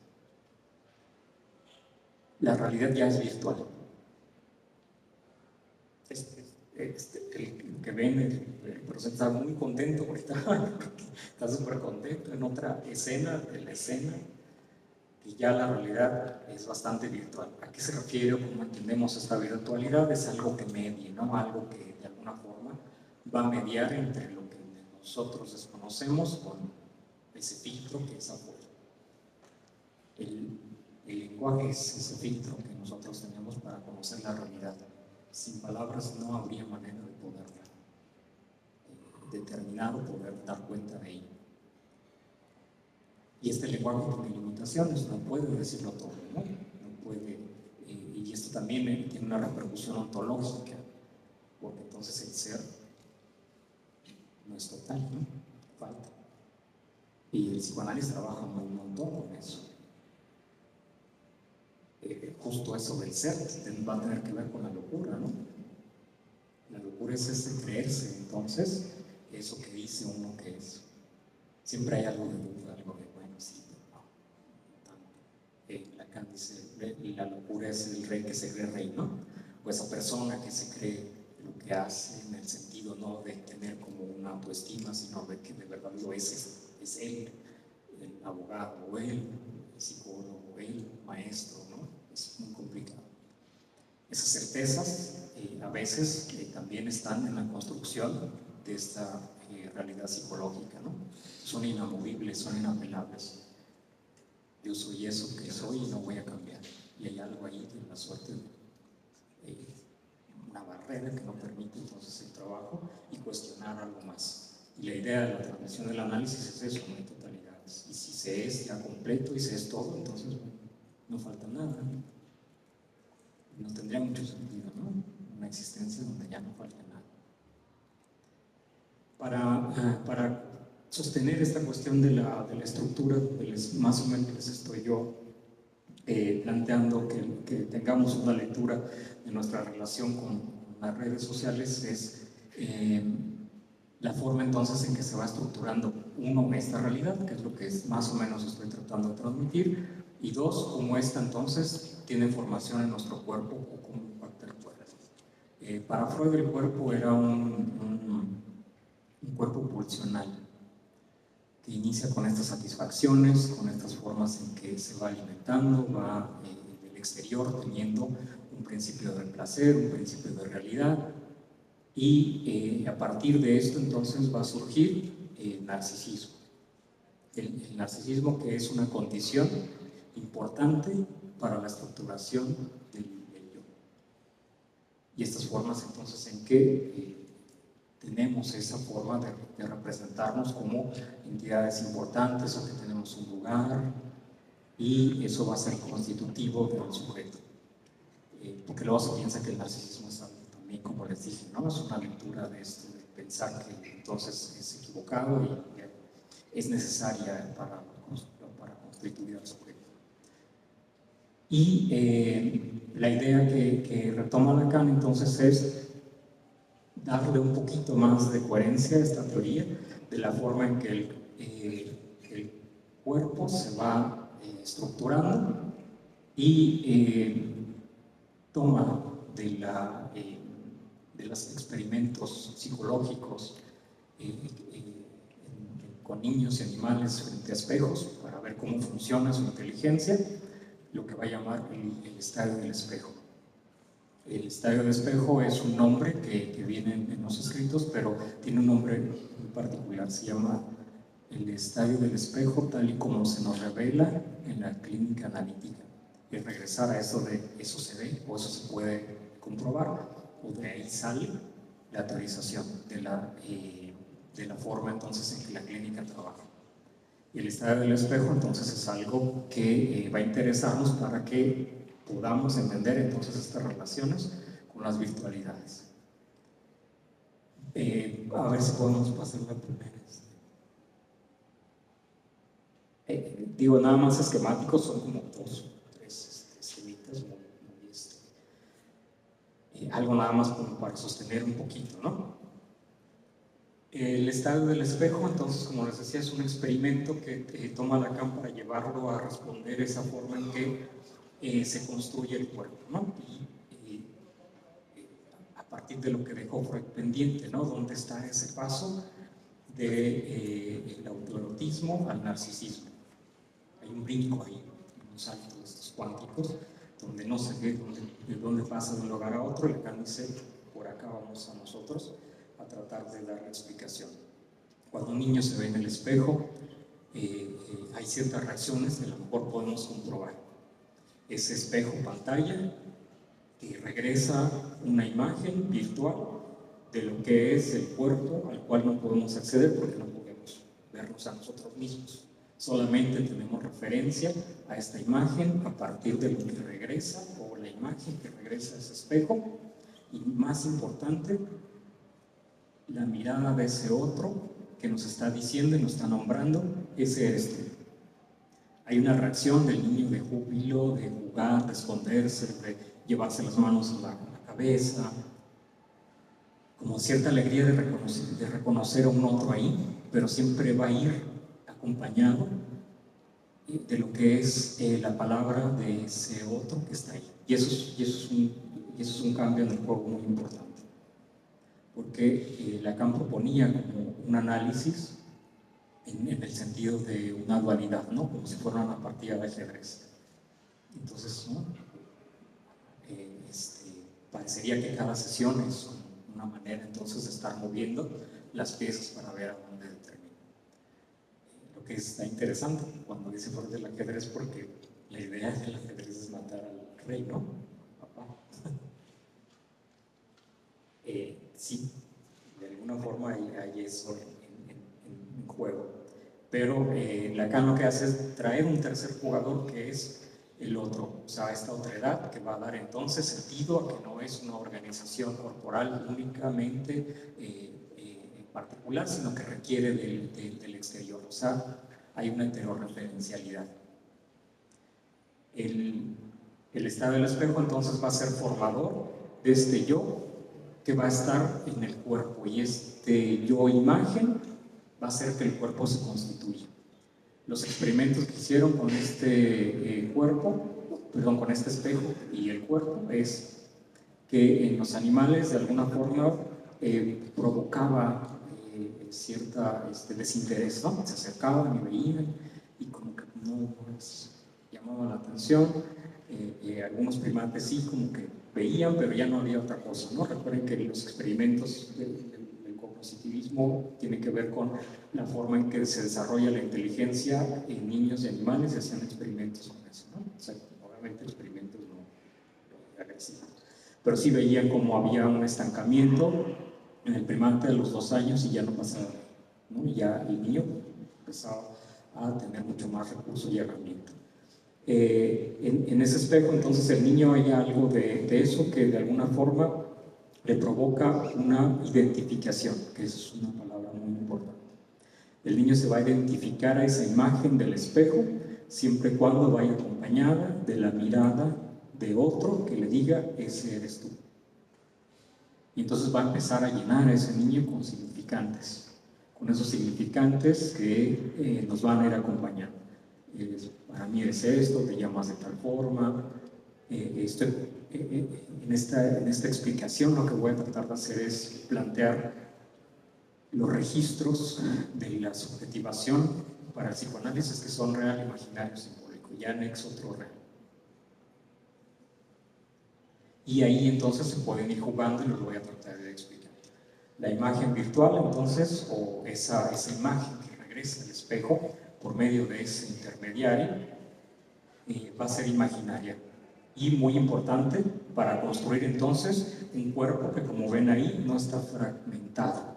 Speaker 2: La realidad ya es virtual. El que ven el proceso está muy contento ahorita, está súper contento en otra escena de la escena, y ya la realidad es bastante virtual. ¿A qué se refiere o cómo entendemos esta virtualidad? Es algo que medie, ¿no? Algo que de alguna forma va a mediar entre lo que nosotros desconocemos con ese filtro que es afuera. El lenguaje es ese filtro que nosotros tenemos para conocer la realidad. Sin palabras no habría manera de poderla determinar o poder dar cuenta de ello. Y este lenguaje tiene limitaciones, no puede decirlo todo, ¿no? No puede, y esto también tiene una repercusión ontológica, porque entonces el ser no es total, ¿no? Falta. Y el psicoanálisis trabaja un montón con eso. Justo eso del ser va a tener que ver con la locura, ¿no? La locura es ese creerse, entonces, eso que dice uno que es. Siempre hay algo de duda, algo de bueno, sí, pero no tanto. Lacan dice, la locura es el rey que se cree rey, ¿no? O esa persona que se cree lo que hace en el sentido no de tener como una autoestima, sino de que de verdad lo es él, el abogado, o él, el psicólogo, o él, maestro, ¿no? Es muy complicado. Esas certezas a veces también están en la construcción de esta realidad psicológica, ¿no? Son inamovibles, son inapelables. Yo soy eso que soy y no voy a cambiar. Y hay algo ahí de la suerte, una barrera que no permite entonces el trabajo y cuestionar algo más. Y la idea de la transmisión del análisis es eso, no hay totalidades. Y si se es ya completo y se es todo, entonces no falta nada, ¿no? No tendría mucho sentido, ¿no? Una existencia donde ya no falta nada. Para sostener esta cuestión de la estructura, más o menos les estoy yo planteando que tengamos una lectura de nuestra relación con las redes sociales, es la forma entonces en que se va estructurando, uno, esta realidad, que es lo que más o menos estoy tratando de transmitir, y dos, cómo esta entonces tiene formación en nuestro cuerpo o cómo impacta el cuerpo. Para Freud el cuerpo era un cuerpo pulsional que inicia con estas satisfacciones, con estas formas en que se va alimentando, va del exterior teniendo un principio de placer, un principio de realidad, y a partir de esto entonces va a surgir el narcisismo. El narcisismo, que es una condición importante para la estructuración del yo. Y estas formas entonces en que tenemos esa forma de representarnos como entidades importantes o que tenemos un lugar, y eso va a ser constitutivo del sujeto. Porque luego se piensa que el narcisismo es algo también, como les dije, ¿no? Es una lectura de esto, de pensar que entonces es equivocado y es necesaria para constituir al sujeto. Y la idea que retoma Lacan entonces es darle un poquito más de coherencia a esta teoría, de la forma en que el cuerpo se va estructurando y toma de los experimentos psicológicos con niños y animales frente a espejos para ver cómo funciona su inteligencia, lo que va a llamar el estadio del espejo. El estadio del espejo es un nombre que viene en los escritos, pero tiene un nombre muy particular, se llama el estadio del espejo tal y como se nos revela en la clínica analítica. Y regresar a eso de eso se ve o eso se puede comprobar, o de ahí sale la teorización de la forma entonces en que la clínica trabaja. Y el estadio del espejo entonces es algo que va a interesarnos para que podamos entender entonces estas relaciones con las virtualidades. A ver si podemos pasar la primera. Digo, nada más esquemáticos, son como dos, tres esquemitas, algo nada más como para sostener un poquito, ¿no? El estadio del espejo, entonces, como les decía, es un experimento que toma Lacan para llevarlo a responder esa forma en que se construye el cuerpo, ¿no? Y a partir de lo que dejó Freud pendiente, ¿no? ¿Dónde está ese paso del autoerotismo al narcisismo? Hay un brinco ahí, un salto de estos cuánticos, donde no se ve de dónde pasa de un lugar a otro. Lacan dice, por acá vamos a nosotros a tratar de dar la explicación. Cuando un niño se ve en el espejo, hay ciertas reacciones que a lo mejor podemos comprobar. Ese espejo pantalla que regresa una imagen virtual de lo que es el cuerpo al cual no podemos acceder porque no podemos vernos a nosotros mismos. Solamente tenemos referencia a esta imagen a partir de lo que regresa o la imagen que regresa a ese espejo, y más importante, la mirada de ese otro que nos está diciendo y nos está nombrando, ese eres tú. Hay una reacción del niño de júbilo, de jugar, de esconderse, de llevarse las manos a la cabeza, como cierta alegría de reconocer a un otro ahí, pero siempre va a ir acompañado de lo que es la palabra de ese otro que está ahí. Y eso es un cambio en el juego muy importante, porque Lacan proponía como un análisis en el sentido de una dualidad, ¿no? Como si fuera una partida de ajedrez. Entonces, ¿no? Parecería que cada sesión es una manera entonces de estar moviendo las piezas para ver a dónde termina. Lo que está interesante cuando dice Freud del ajedrez, porque la idea del ajedrez es matar al rey, ¿no? Papá. Sí, de alguna forma hay eso en juego. Pero Lacan lo que hace es traer un tercer jugador que es el otro, o sea, esta otra edad que va a dar entonces sentido a que no es una organización corporal únicamente particular, sino que requiere del exterior, o sea, hay una heterorreferencialidad. El estado del espejo entonces va a ser formador de este yo que va a estar en el cuerpo, y este yo imagen va a hacer que el cuerpo se constituya. Los experimentos que hicieron con este con este espejo y el cuerpo, es que en los animales de alguna forma provocaba cierta desinterés, ¿no? Se acercaban y veían y como que no les llamaba la atención. Algunos primates sí como que veían, pero ya no había otra cosa, ¿no? Recuerden que los experimentos del cognitivismo tienen que ver con la forma en que se desarrolla la inteligencia en niños y animales, y hacían experimentos con eso, ¿no? O sea, obviamente experimentos no agresivos, pero sí veían como había un estancamiento en el primate a los 2 años y ya no pasaba, ¿no? Y ya el niño empezaba a tener mucho más recursos y herramientas. En ese espejo, entonces, el niño hay algo de eso que de alguna forma le provoca una identificación, que es una palabra muy importante. El niño se va a identificar a esa imagen del espejo siempre y cuando vaya acompañada de la mirada de otro que le diga, ese eres tú. Y entonces va a empezar a llenar a ese niño con significantes, con esos significantes que nos van a ir acompañando. Para mí eres esto, te llamas de tal forma. En esta explicación lo que voy a tratar de hacer es plantear los registros de la subjetivación para el psicoanálisis, que son real, imaginario, simbólico, y anexo otro real. Y ahí entonces se pueden ir jugando y los voy a tratar de explicar. La imagen virtual, entonces, o esa imagen que regresa al espejo por medio de ese intermediario, va a ser imaginaria. Y muy importante para construir entonces un cuerpo que, como ven ahí, no está fragmentado.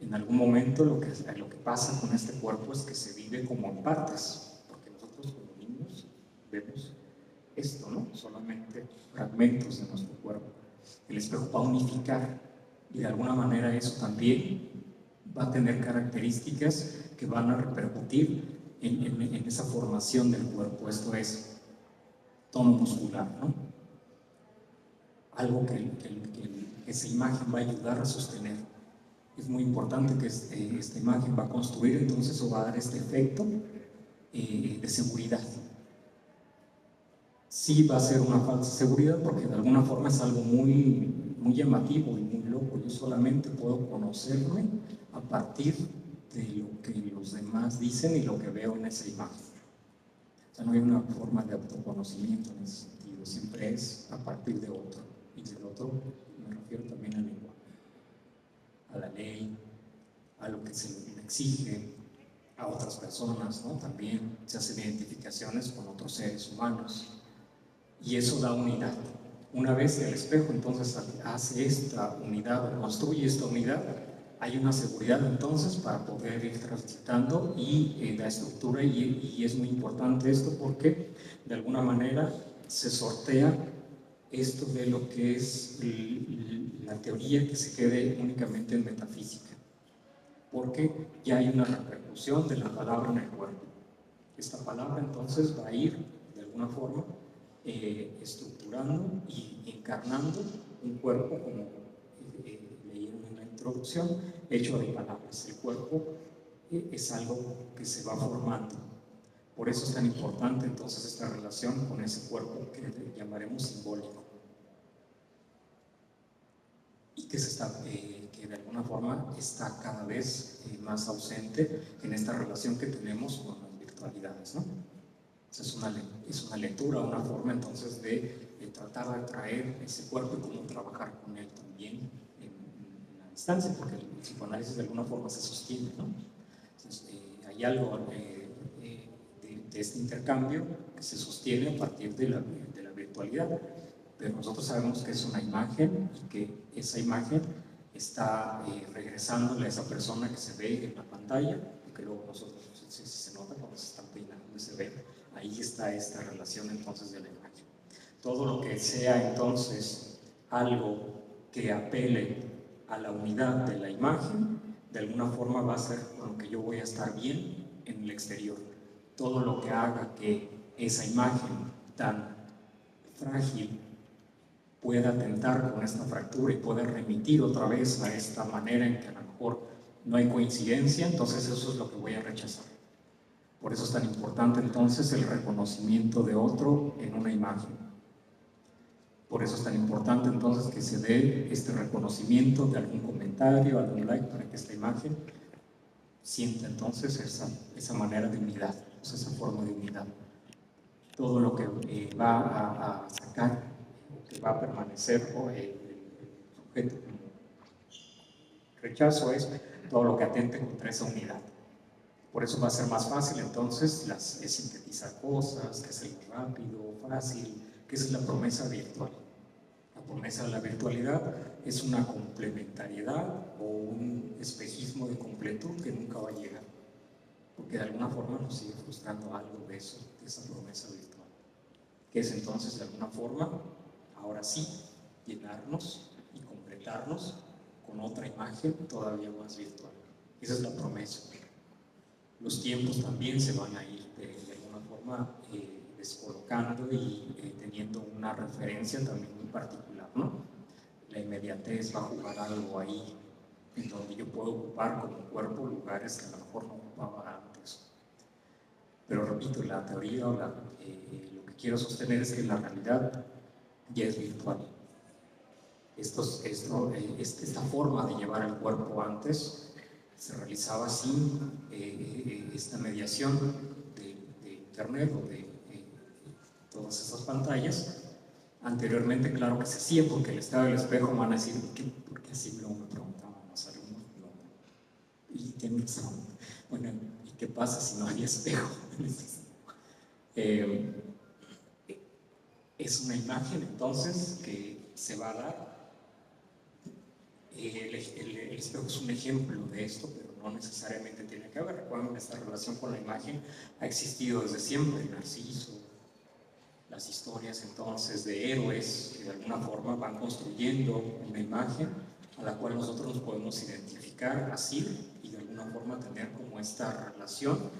Speaker 2: En algún momento lo que pasa con este cuerpo es que se vive como en partes, porque nosotros como niños vemos esto, ¿no? Solamente fragmentos de nuestro cuerpo. El espejo va a unificar, y de alguna manera eso también va a tener características que van a repercutir en esa formación del cuerpo. Esto es tono muscular, ¿no? Algo que esa imagen va a ayudar a sostener. es muy importante que esta imagen va a construir entonces o va a dar este efecto de seguridad. Sí va a ser una falsa seguridad porque de alguna forma es algo muy, muy llamativo y muy loco. Yo solamente puedo conocerme a partir de lo que los demás dicen y lo que veo en esa imagen. O sea, no hay una forma de autoconocimiento en ese sentido, siempre es a partir de otro. Y del otro me refiero también al lenguaje, a la ley, a lo que se le exige, a otras personas, ¿no? También se hacen identificaciones con otros seres humanos y eso da unidad. Una vez el espejo entonces hace esta unidad, construye esta unidad, hay una seguridad entonces para poder ir transitando y la estructura, y es muy importante esto porque de alguna manera se sortea esto de lo que es la teoría que se quede únicamente en metafísica, porque ya hay una repercusión de la palabra en el cuerpo. Esta palabra entonces va a ir de alguna forma estructurando y encarnando un cuerpo, como leyeron en la introducción, hecho de palabras. El cuerpo es algo que se va formando. Por eso es tan importante entonces esta relación con ese cuerpo que llamaremos simbólico y que, que de alguna forma está cada vez más ausente en esta relación que tenemos con las virtualidades, ¿no? Es una lectura, una forma entonces de tratar de atraer ese cuerpo y cómo trabajar con él también en la distancia, porque el psicoanálisis de alguna forma se sostiene, ¿no? Entonces, hay algo de este intercambio que se sostiene a partir de la virtualidad, pero nosotros sabemos que es una imagen y que esa imagen está regresándole a esa persona que se ve en la pantalla, porque luego nosotros, si se nota cuando se están peinando y se ve, ahí está esta relación entonces de la imagen. Todo lo que sea entonces algo que apele a la unidad de la imagen, de alguna forma va a ser con lo que yo voy a estar bien en el exterior. Todo lo que haga que esa imagen tan frágil pueda atentar con esta fractura y pueda remitir otra vez a esta manera en que a lo mejor no hay coincidencia, entonces eso es lo que voy a rechazar. Por eso es tan importante entonces el reconocimiento de otro en una imagen. Por eso es tan importante entonces que se dé este reconocimiento de algún comentario, algún like, para que esta imagen sienta entonces esa manera de unidad, esa forma de unidad. Todo lo que va a sacar, que va a permanecer o el sujeto como rechazo es todo lo que atente contra esa unidad. Por eso va a ser más fácil entonces sintetizar cosas, que sea rápido, fácil, que esa es la promesa virtual. La promesa de la virtualidad es una complementariedad o un espejismo de completud que nunca va a llegar, porque de alguna forma nos sigue frustrando algo de eso, de esa promesa virtual, que es entonces de alguna forma, ahora sí, llenarnos y completarnos con otra imagen todavía más virtual. Esa es la promesa. Los tiempos también se van a ir de alguna forma descolocando y teniendo una referencia también muy particular, ¿no? La inmediatez va a jugar algo ahí, en donde yo puedo ocupar como cuerpo lugares que a lo mejor no ocupaba antes. Pero repito, la teoría o lo que quiero sostener es que la realidad ya es virtual. Esta forma de llevar el cuerpo antes se realizaba sin esta mediación de internet o de todas esas pantallas. Anteriormente, claro que se hacía porque el estado del espejo van a decir, ¿por qué así no me preguntaban los alumnos? No. Y tienen razón. Bueno, ¿y qué pasa si no hay espejo? Es una imagen entonces que se va a dar. El espejo es un ejemplo de esto, pero no necesariamente tiene que ver. Recuerden que esta relación con la imagen ha existido desde siempre. Narciso, las historias entonces de héroes que de alguna forma van construyendo una imagen a la cual nosotros nos podemos identificar así y de alguna forma tener como esta relación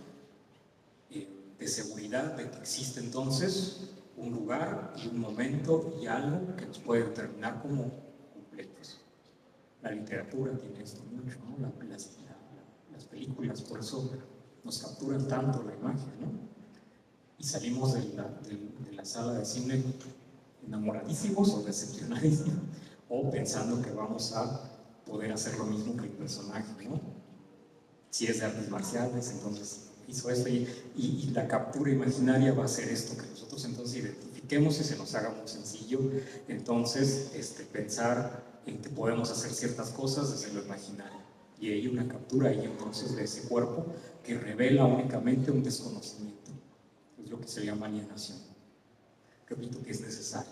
Speaker 2: de seguridad de que existe entonces un lugar y un momento y algo que nos puede determinar como completos. La literatura tiene esto mucho, ¿no? Las películas, por eso nos capturan tanto la imagen, ¿no? Y salimos de la sala de cine enamoradísimos o decepcionadísimos, o pensando que vamos a poder hacer lo mismo que el personaje, ¿no? Si es de artes marciales, entonces hizo esto, y la captura imaginaria va a ser esto, que nosotros entonces identifiquemos y se nos haga muy sencillo, entonces pensar en que podemos hacer ciertas cosas desde lo imaginario. Y hay una captura ahí entonces de ese cuerpo que revela únicamente un desconocimiento, es lo que se llama alienación. Repito que es necesario.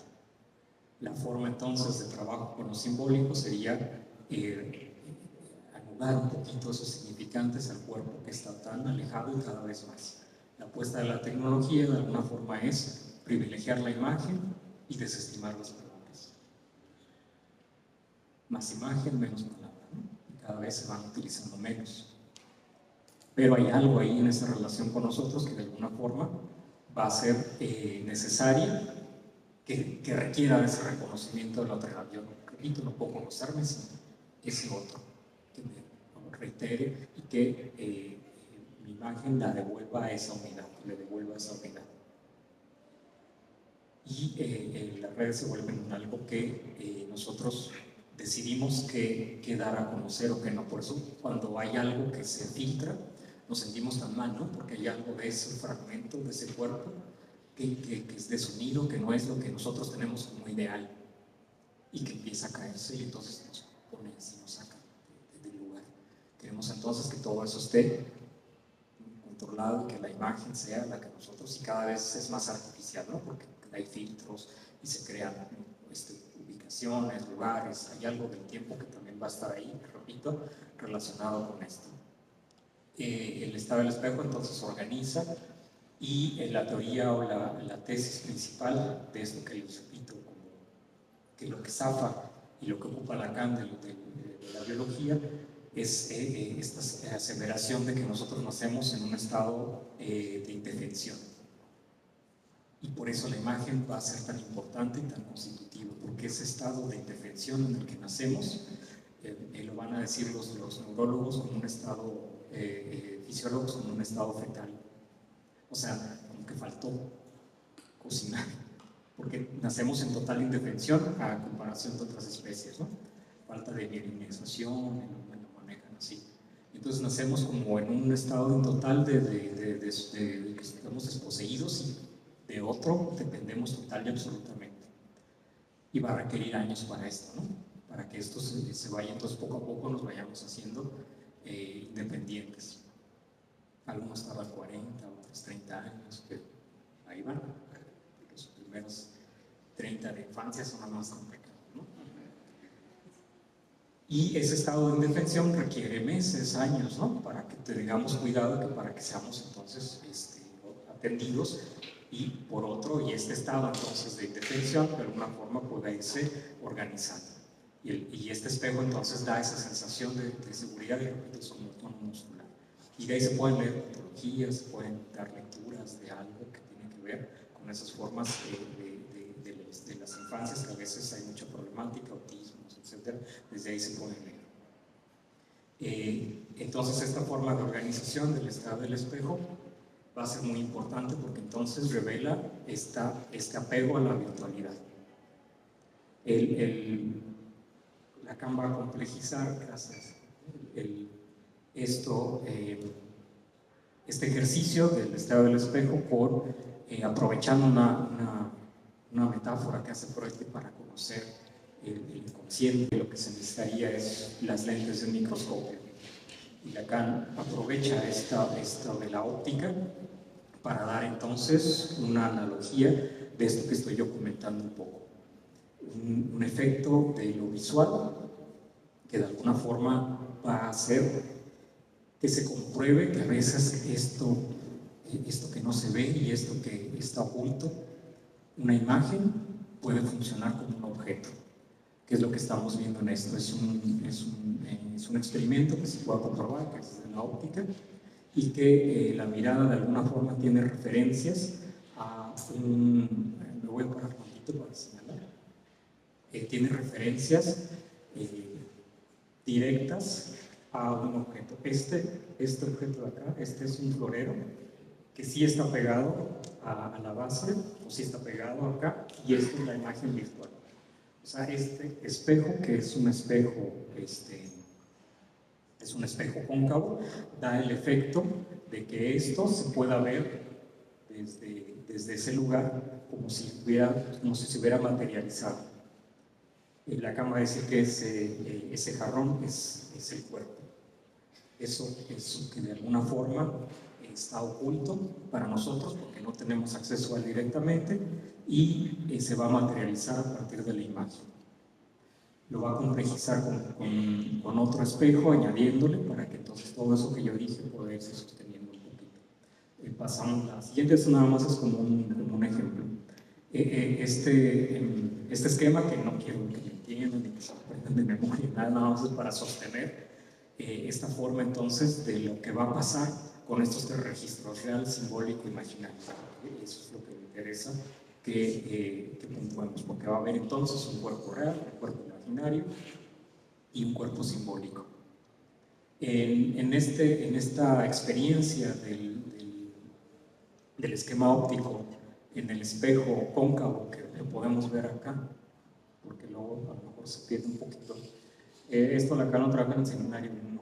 Speaker 2: La forma entonces de trabajo con lo simbólico sería anular un poquito esos significantes al cuerpo que está tan alejado y cada vez más. La apuesta de la tecnología de alguna forma es privilegiar la imagen y desestimar las palabras. Más imagen, menos palabra, ¿no? Y cada vez se van utilizando menos. Pero hay algo ahí en esa relación con nosotros que de alguna forma va a ser necesaria, que requiera de ese reconocimiento de la otra edad. Yo, repito, no puedo conocerme sin ese otro que me reitere y que mi imagen la devuelva a esa unidad, le devuelva a esa unidad. Y las redes se vuelven algo que nosotros decidimos que dar a conocer o que no. Por eso cuando hay algo que se filtra, nos sentimos tan mal, ¿no? Porque hay algo de ese fragmento, de ese cuerpo, que es desunido, que no es lo que nosotros tenemos como ideal, y que empieza a caerse y entonces nos pone así, nos saca del lugar. Queremos entonces que todo eso esté controlado y que la imagen sea la que nosotros, y cada vez es más artificial, ¿no? Porque hay filtros y se crean ubicaciones, lugares, hay algo del tiempo que también va a estar ahí, repito, relacionado con esto. El estado del espejo entonces organiza, y la teoría o la tesis principal de esto que les repito, como que lo que zafa y lo que ocupa Lacan de la biología es esta aseveración de que nosotros nacemos en un estado de indefensión. Y por eso la imagen va a ser tan importante y tan constitutivo, porque ese estado de indefensión en el que nacemos, lo van a decir los neurólogos como un estado, fisiólogos como un estado fetal. O sea, como que faltó cocinar, porque nacemos en total indefensión a comparación de otras especies, ¿no? Falta de mielinización, lo manejan así. Entonces nacemos como en un estado en total de que estamos desposeídos, y de otro dependemos total y absolutamente. Y va a requerir años para esto, ¿no? Para que esto se vaya, entonces poco a poco nos vayamos haciendo independientes. Algunos tardan 40, otros 30 años, pero ahí van. Los primeros 30 de infancia son los más complicados, ¿no? Y ese estado de indefensión requiere meses, años, ¿no? Para que tengamos cuidado, que para que seamos entonces atendidos. Y por otro, y este estado entonces de indefensión de alguna forma puede irse organizando. Y este espejo entonces da esa sensación de seguridad, y repito, es como un tono muscular. Y de ahí se pueden leer ontologías, se pueden dar lecturas de algo que tiene que ver con esas formas de las infancias, que a veces hay mucha problemática, autismos, etc. Desde ahí se pueden leer. Entonces esta forma de organización del estado del espejo va a ser muy importante, porque entonces revela este apego a la virtualidad. Lacan va a complejizar, gracias, este ejercicio del estado del espejo aprovechando una metáfora que hace Freud para conocer el inconsciente. Lo que se necesitaría es las lentes del microscopio, y Lacan aprovecha esto de la óptica para dar entonces una analogía de esto que estoy yo comentando un poco, un efecto de lo visual que de alguna forma va a hacer que se compruebe que a veces esto que no se ve y esto que está oculto, una imagen puede funcionar como un objeto, que es lo que estamos viendo en esto. Es un experimento que se puede comprobar, que es de la óptica, y que la mirada de alguna forma tiene referencias a me voy a parar un poquito para señalar, tiene referencias directas a un objeto. Este objeto de acá, este es un florero que sí está pegado a la base, o sí está pegado acá, y esta es la imagen virtual. O sea, este espejo, que es un espejo, cóncavo, da el efecto de que esto se pueda ver desde ese lugar como si se hubiera materializado. La cámara dice que ese jarrón es el cuerpo. Eso que de alguna forma está oculto para nosotros porque no tenemos acceso a él directamente y se va a materializar a partir de la imagen. Lo va a complejizar con otro espejo, añadiéndole para que entonces todo eso que yo dije pueda irse sosteniendo un poquito. Pasamos la siguiente, eso nada más es como un ejemplo. Este esquema, que no quiero que me entiendan ni que se aprendan de memoria, nada más es para sostener esta forma entonces de lo que va a pasar con estos tres registros: real, simbólico, imaginario. Eso es lo que me interesa que puntuemos, porque va a haber entonces un cuerpo real, un cuerpo imaginario y un cuerpo simbólico. En esta experiencia del esquema óptico en el espejo cóncavo, que lo podemos ver acá, porque luego a lo mejor se pierde un poquito. Esto acá lo trabajan en seminario 1.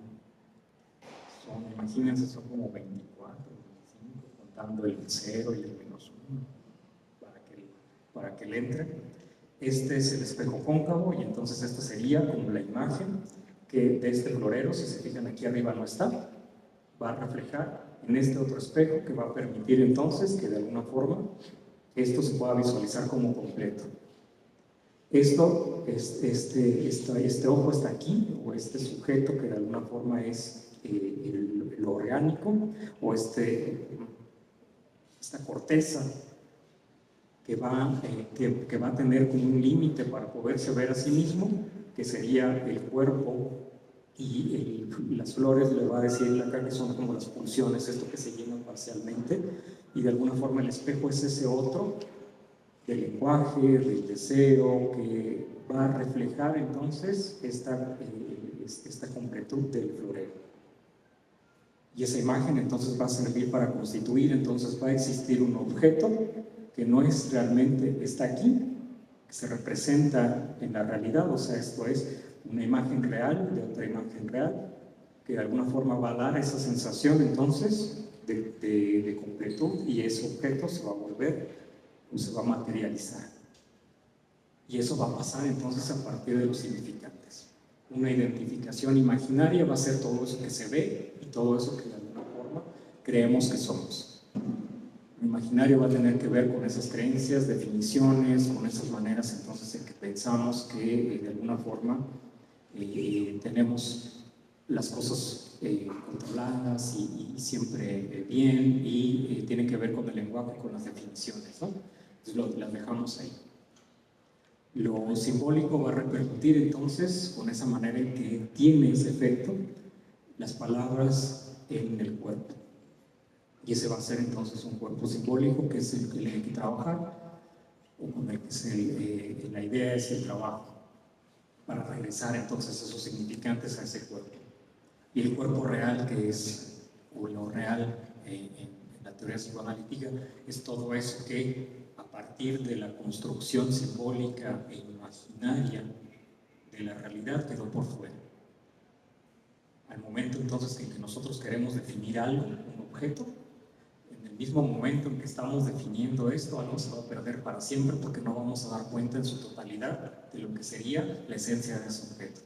Speaker 2: Imagínense, son como 24, 25, contando el 0 y el -1, para que le entre. Este es el espejo cóncavo, y entonces esta sería como la imagen que de este florero, si se fijan aquí arriba no está, va a reflejar en este otro espejo, que va a permitir entonces que de alguna forma esto se pueda visualizar como completo. Este ojo está aquí, o este sujeto que de alguna forma es lo orgánico, o esta corteza que va a tener como un límite para poderse ver a sí mismo, que sería el cuerpo, y las flores le va a decir acá que son como las pulsiones, esto que se llena parcialmente, y de alguna forma el espejo es ese otro del lenguaje, del deseo, que va a reflejar entonces esta completud del florero. Y esa imagen entonces va a servir para constituir, entonces va a existir un objeto que no es realmente, está aquí, que se representa en la realidad, o sea, esto es una imagen real de otra imagen real, que de alguna forma va a dar esa sensación entonces de completud, y ese objeto se va a volver, o se va a materializar. Y eso va a pasar entonces a partir de los significantes. Una identificación imaginaria va a ser todo eso que se ve y todo eso que de alguna forma creemos que somos. Lo imaginario va a tener que ver con esas creencias, definiciones, con esas maneras entonces en que pensamos que de alguna forma tenemos las cosas controladas y siempre bien, y tiene que ver con el lenguaje, con las definiciones, ¿no? Entonces las dejamos ahí. Lo simbólico va a repercutir entonces con esa manera en que tiene ese efecto las palabras en el cuerpo. Y ese va a ser entonces un cuerpo simbólico, que es el que hay que trabajar, o con el que la idea es el trabajo, para regresar entonces esos significantes a ese cuerpo. Y el cuerpo real, que es, o lo real en la teoría psicoanalítica, es todo eso que a partir de la construcción simbólica e imaginaria de la realidad quedó por fuera. Al momento entonces en que nosotros queremos definir algo, un objeto, en el mismo momento en que estamos definiendo esto, algo se va a perder para siempre, porque no vamos a dar cuenta en su totalidad de lo que sería la esencia de ese objeto.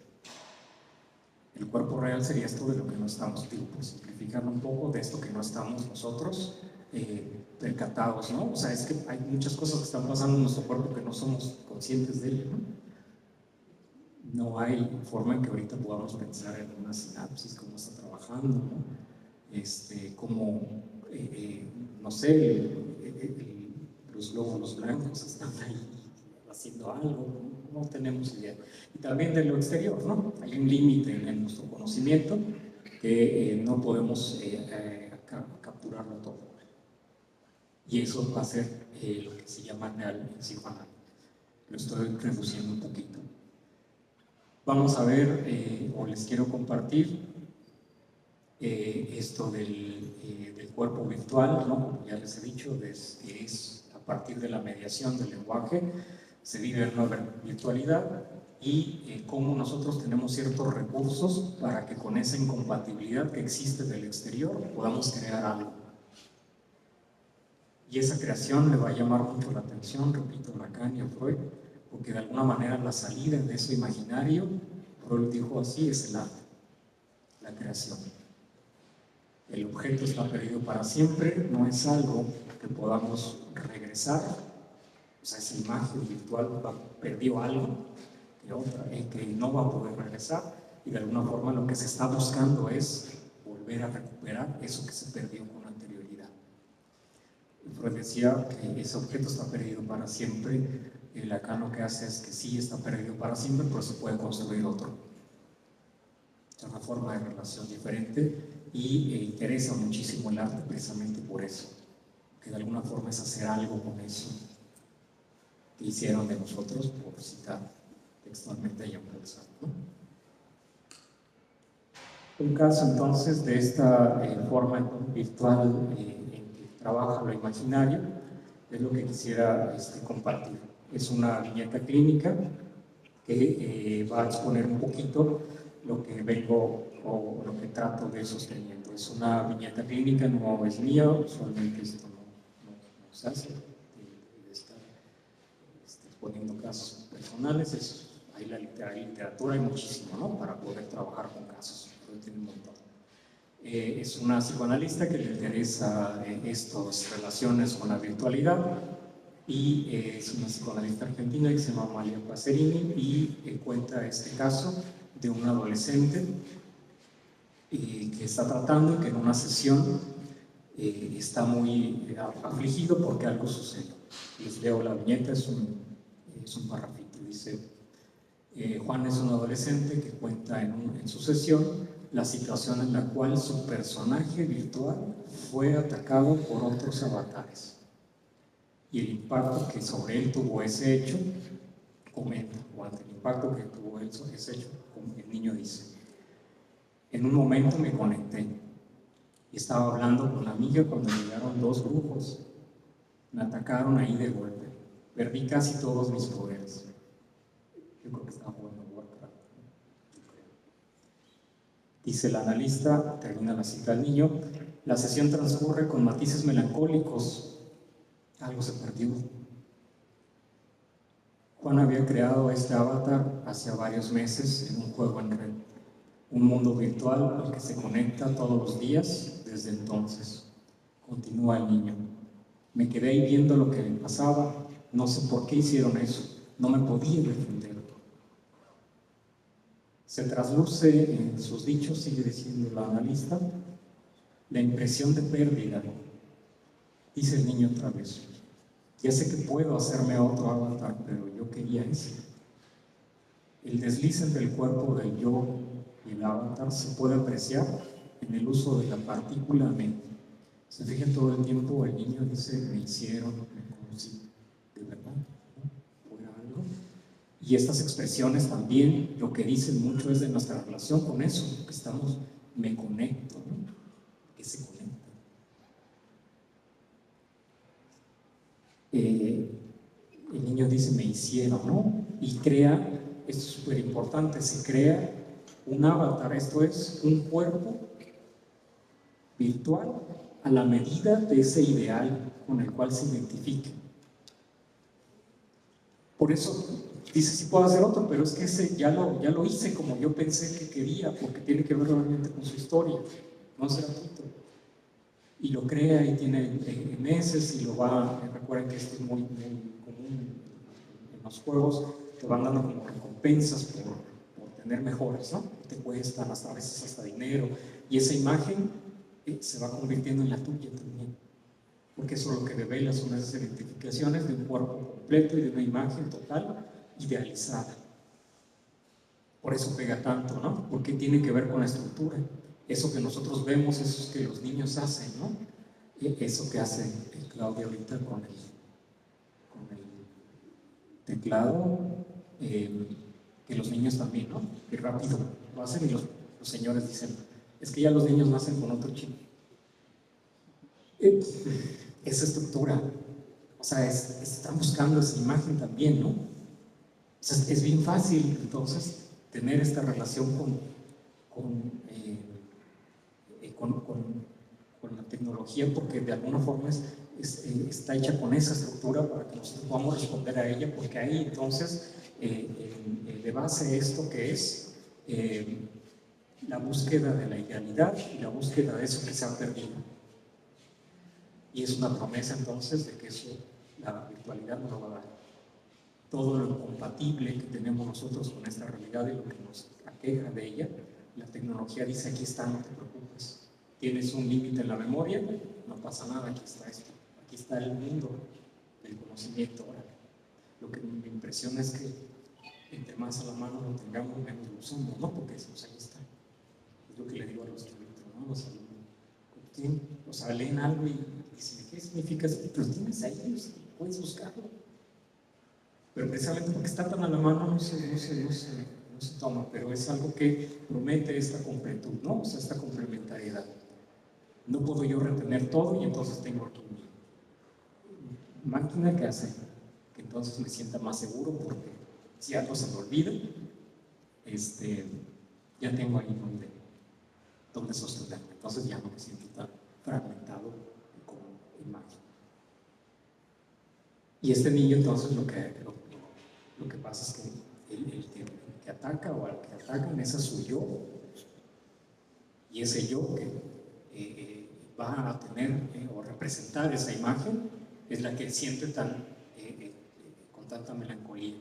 Speaker 2: El cuerpo real sería esto de lo que no estamos, por simplificar un poco, de esto que no estamos nosotros percatados, ¿no? O sea, es que hay muchas cosas que están pasando en nuestro cuerpo que no somos conscientes de ello, ¿no? No hay forma en que ahorita podamos pensar en una sinapsis, cómo está trabajando, ¿no? Como, no sé, los glóbulos blancos están ahí haciendo algo, no tenemos idea. Y también de lo exterior, ¿no? Hay un límite en nuestro conocimiento que no podemos capturarlo todo. Y eso va a ser lo que se llama real en psicoanálisis. Lo estoy reduciendo un poquito. Vamos a ver, o les quiero compartir esto del cuerpo virtual, ¿no? Como ya les he dicho, es a partir de la mediación del lenguaje, se vive en una virtualidad y cómo nosotros tenemos ciertos recursos para que con esa incompatibilidad que existe del exterior podamos crear algo. Y esa creación le va a llamar mucho la atención, repito, a Lacan y a Freud, porque de alguna manera la salida de eso imaginario, Freud dijo así, es el arte, la creación. El objeto está perdido para siempre, no es algo que podamos regresar, o sea, esa imagen virtual perdió algo que no va a poder regresar, y de alguna forma lo que se está buscando es volver a recuperar eso que se perdió con anterioridad. Freud decía que ese objeto está perdido para siempre, y Lacan lo que hace es que sí está perdido para siempre, pero se puede construir otro. Es una forma de relación diferente y interesa muchísimo el arte precisamente por eso, que de alguna forma es hacer algo con eso que hicieron de nosotros, por citar textualmente a Jean-Paul Sartre, ¿no? Un caso entonces de esta forma virtual en que trabaja lo imaginario es lo que quisiera compartir. Es una viñeta clínica que va a exponer un poquito lo que vengo o lo que trato de sosteniendo. Es una viñeta clínica, no es mía, usualmente esto no se hace, de estar exponiendo casos personales. Hay la literatura, hay muchísimo, ¿no? Para poder trabajar con casos, pero tiene un montón. Es una psicoanalista que le interesa estas relaciones con la virtualidad y es una psicoanalista argentina que se llama Amalia Pacerini y cuenta este caso de un adolescente que está tratando, que en una sesión está muy afligido porque algo sucede. Les leo la viñeta, es un parrafito, dice: Juan es un adolescente que cuenta en su sesión la situación en la cual su personaje virtual fue atacado por otros avatares y el impacto que sobre él tuvo ese hecho. Comenta, o ante el impacto que tuvo ese hecho, el niño dice: en un momento me conecté y estaba hablando con la amiga cuando llegaron dos brujos, me atacaron ahí de golpe, perdí casi todos mis poderes. Yo creo que está bueno Warcraft. Dice el analista, termina la cita al niño: la sesión transcurre con matices melancólicos, algo se perdió. Juan había creado este avatar hace varios meses en un juego en red, un mundo virtual al que se conecta todos los días desde entonces. Continúa el niño: me quedé ahí viendo lo que le pasaba, no sé por qué hicieron eso, no me podía defender. Se trasluce en sus dichos, sigue diciendo la analista, la impresión de pérdida. Dice el niño otra vez: ya sé que puedo hacerme otro avatar, pero yo quería ese. El desliz entre el cuerpo del yo y el avatar se puede apreciar en el uso de la partícula me. Se fijan todo el tiempo, el niño dice: me hicieron, como si de verdad, ¿no?, fuera algo. Y estas expresiones también lo que dicen mucho es de nuestra relación con eso, que estamos, me conecto, ¿no? Que se conecta. El niño dice: me hicieron, ¿no? Y crea, esto es súper importante, se crea un avatar, esto es un cuerpo virtual a la medida de ese ideal con el cual se identifica. Por eso dice: sí puedo hacer otro, pero es que ese ya lo hice como yo pensé que quería, porque tiene que ver realmente con su historia, no es gratuito. Y lo crea y tiene meses y lo va, recuerden que esto es muy común en los juegos, te van dando como recompensas por tener mejores, ¿no? Te cuestan hasta a veces hasta dinero, y esa imagen se va convirtiendo en la tuya también, porque eso lo que revela son esas identificaciones de un cuerpo completo y de una imagen total idealizada. Por eso pega tanto, ¿no? Porque tiene que ver con la estructura. Eso que nosotros vemos, eso que los niños hacen, ¿no? Eso que hace Claudia ahorita con el teclado, que los niños también, ¿no? Qué rápido lo hacen y los señores dicen, es que ya los niños nacen con otro chip. Esa estructura, o sea, están buscando esa imagen también, ¿no? O sea, es bien fácil entonces tener esta relación con la tecnología, porque de alguna forma está hecha con esa estructura para que nosotros podamos responder a ella, porque ahí entonces de base esto que es la búsqueda de la idealidad y la búsqueda de eso que se ha perdido. Y es una promesa entonces de que eso, la virtualidad nos lo va a dar. Todo lo incompatible que tenemos nosotros con esta realidad y lo que nos aqueja de ella, la tecnología dice, aquí está, no te preocupes. Tienes un límite en la memoria, no pasa nada, aquí está esto. Aquí está el mundo del conocimiento. Ahora, lo que me impresiona es que entre más a la mano lo tengamos, menos lo usamos, ¿no? Porque eso, ahí está. Es lo que le digo a los estudiantes, ¿no? Los alumnos. O sea, leen algo y dicen, ¿qué significa eso? Pero tienes ahí, puedes buscarlo. Pero precisamente porque está tan a la mano no se toma, pero es algo que promete esta completud, ¿no? O sea, esta complementariedad. No puedo yo retener todo y entonces tengo aquí mi máquina que hace que entonces me sienta más seguro, porque si algo se me olvida, ya tengo ahí donde sostenerme. Entonces ya no me siento tan fragmentado como imagen. Y este niño entonces lo que pasa es que el que ataca o al que atacan es a su yo, y ese yo que va a tener o representar esa imagen es la que siente con tanta melancolía.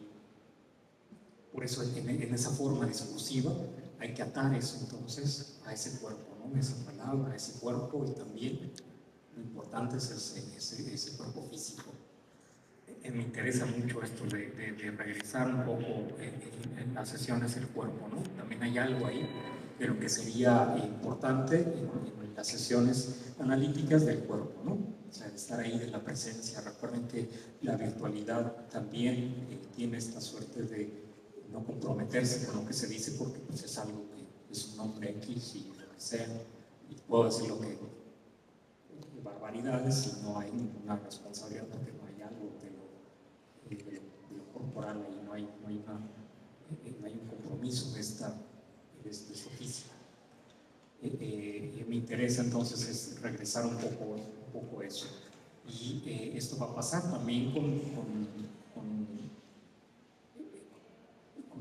Speaker 2: Por eso en esa forma discursiva hay que atar eso entonces a ese cuerpo, ¿no? Esa palabra, a ese cuerpo, y también lo importante es ese cuerpo físico. Me interesa mucho esto de regresar un poco en las sesiones del cuerpo, ¿no? También hay algo ahí de lo que sería importante en las sesiones analíticas del cuerpo, ¿no? O sea, de estar ahí de la presencia. Recuerden que la virtualidad también tiene esta suerte de no comprometerse con lo que se dice, porque pues, es algo que es un nombre X y lo que sea, y puedo decir lo que barbaridades y no hay ninguna responsabilidad porque no hay algo de lo corporal, y no hay un compromiso de esto físico. Me interesa entonces es regresar un poco a eso. Y esto va a pasar también con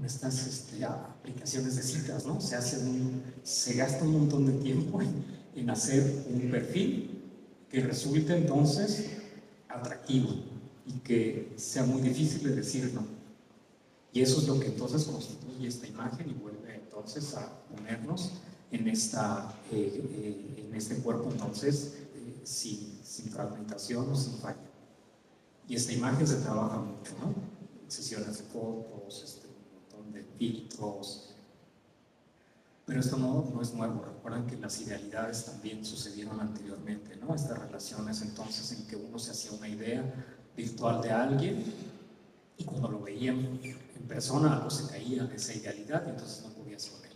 Speaker 2: estas aplicaciones de citas, ¿no? Se gasta un montón de tiempo en hacer un perfil que resulte entonces atractivo y que sea muy difícil de decir no. Y eso es lo que entonces constituye esta imagen y vuelve entonces a ponernos en este cuerpo entonces sin fragmentación o sin falla. Y esta imagen se trabaja mucho, ¿no? Sesiones de fotos, un montón de filtros. Pero esto no es nuevo. Recuerdan que las idealidades también sucedieron anteriormente, ¿no? Estas relaciones entonces en que uno se hacía una idea virtual de alguien y cuando lo veían en persona algo se caía de esa idealidad y entonces no podías con él.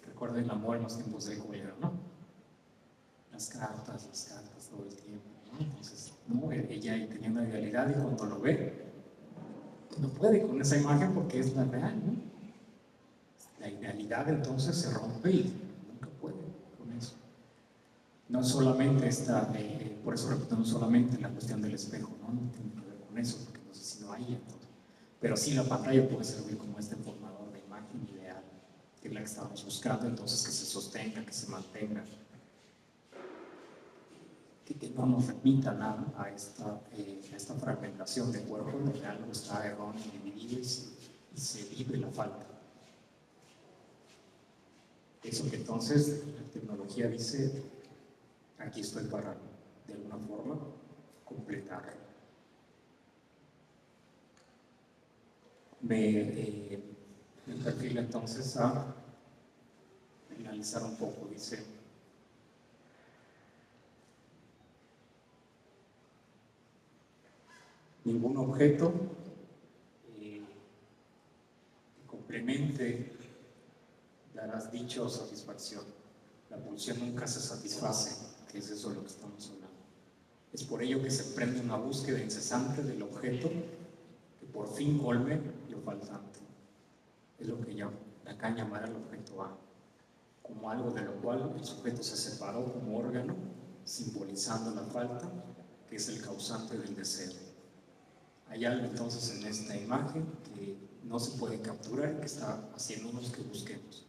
Speaker 2: Recuerden el amor en los tiempos de cólera, ¿no? Las cartas todo el tiempo, ¿no? Entonces, ¿no? Ella tenía una idealidad y cuando lo ve, no puede con esa imagen porque es la real, ¿no? La idealidad entonces se rompe y nunca puede con eso. No solamente por eso repito, no solamente la cuestión del espejo, ¿no? No tiene que ver con eso, porque no sé si no hay entonces. Pero sí la pantalla puede servir como este formador de imagen ideal, que es la que estamos buscando, entonces que se sostenga, que se mantenga, que no nos repita nada a esta fragmentación del cuerpo donde algo está erróneo, dividido y se vive la falta. Eso que entonces la tecnología dice, aquí estoy para, de alguna forma, completar. Me perfila entonces a finalizar un poco, dice: ningún objeto que complemente darás dicha o satisfacción. La pulsión nunca se satisface, que es eso de lo que estamos hablando. Es por ello que se emprende una búsqueda incesante del objeto que por fin colme lo faltante. Es lo que Lacan llamará el objeto A, como algo de lo cual el sujeto se separó como órgano, simbolizando la falta, que es el causante del deseo. Hay algo entonces en esta imagen que no se puede capturar, que está haciéndonos que busquemos.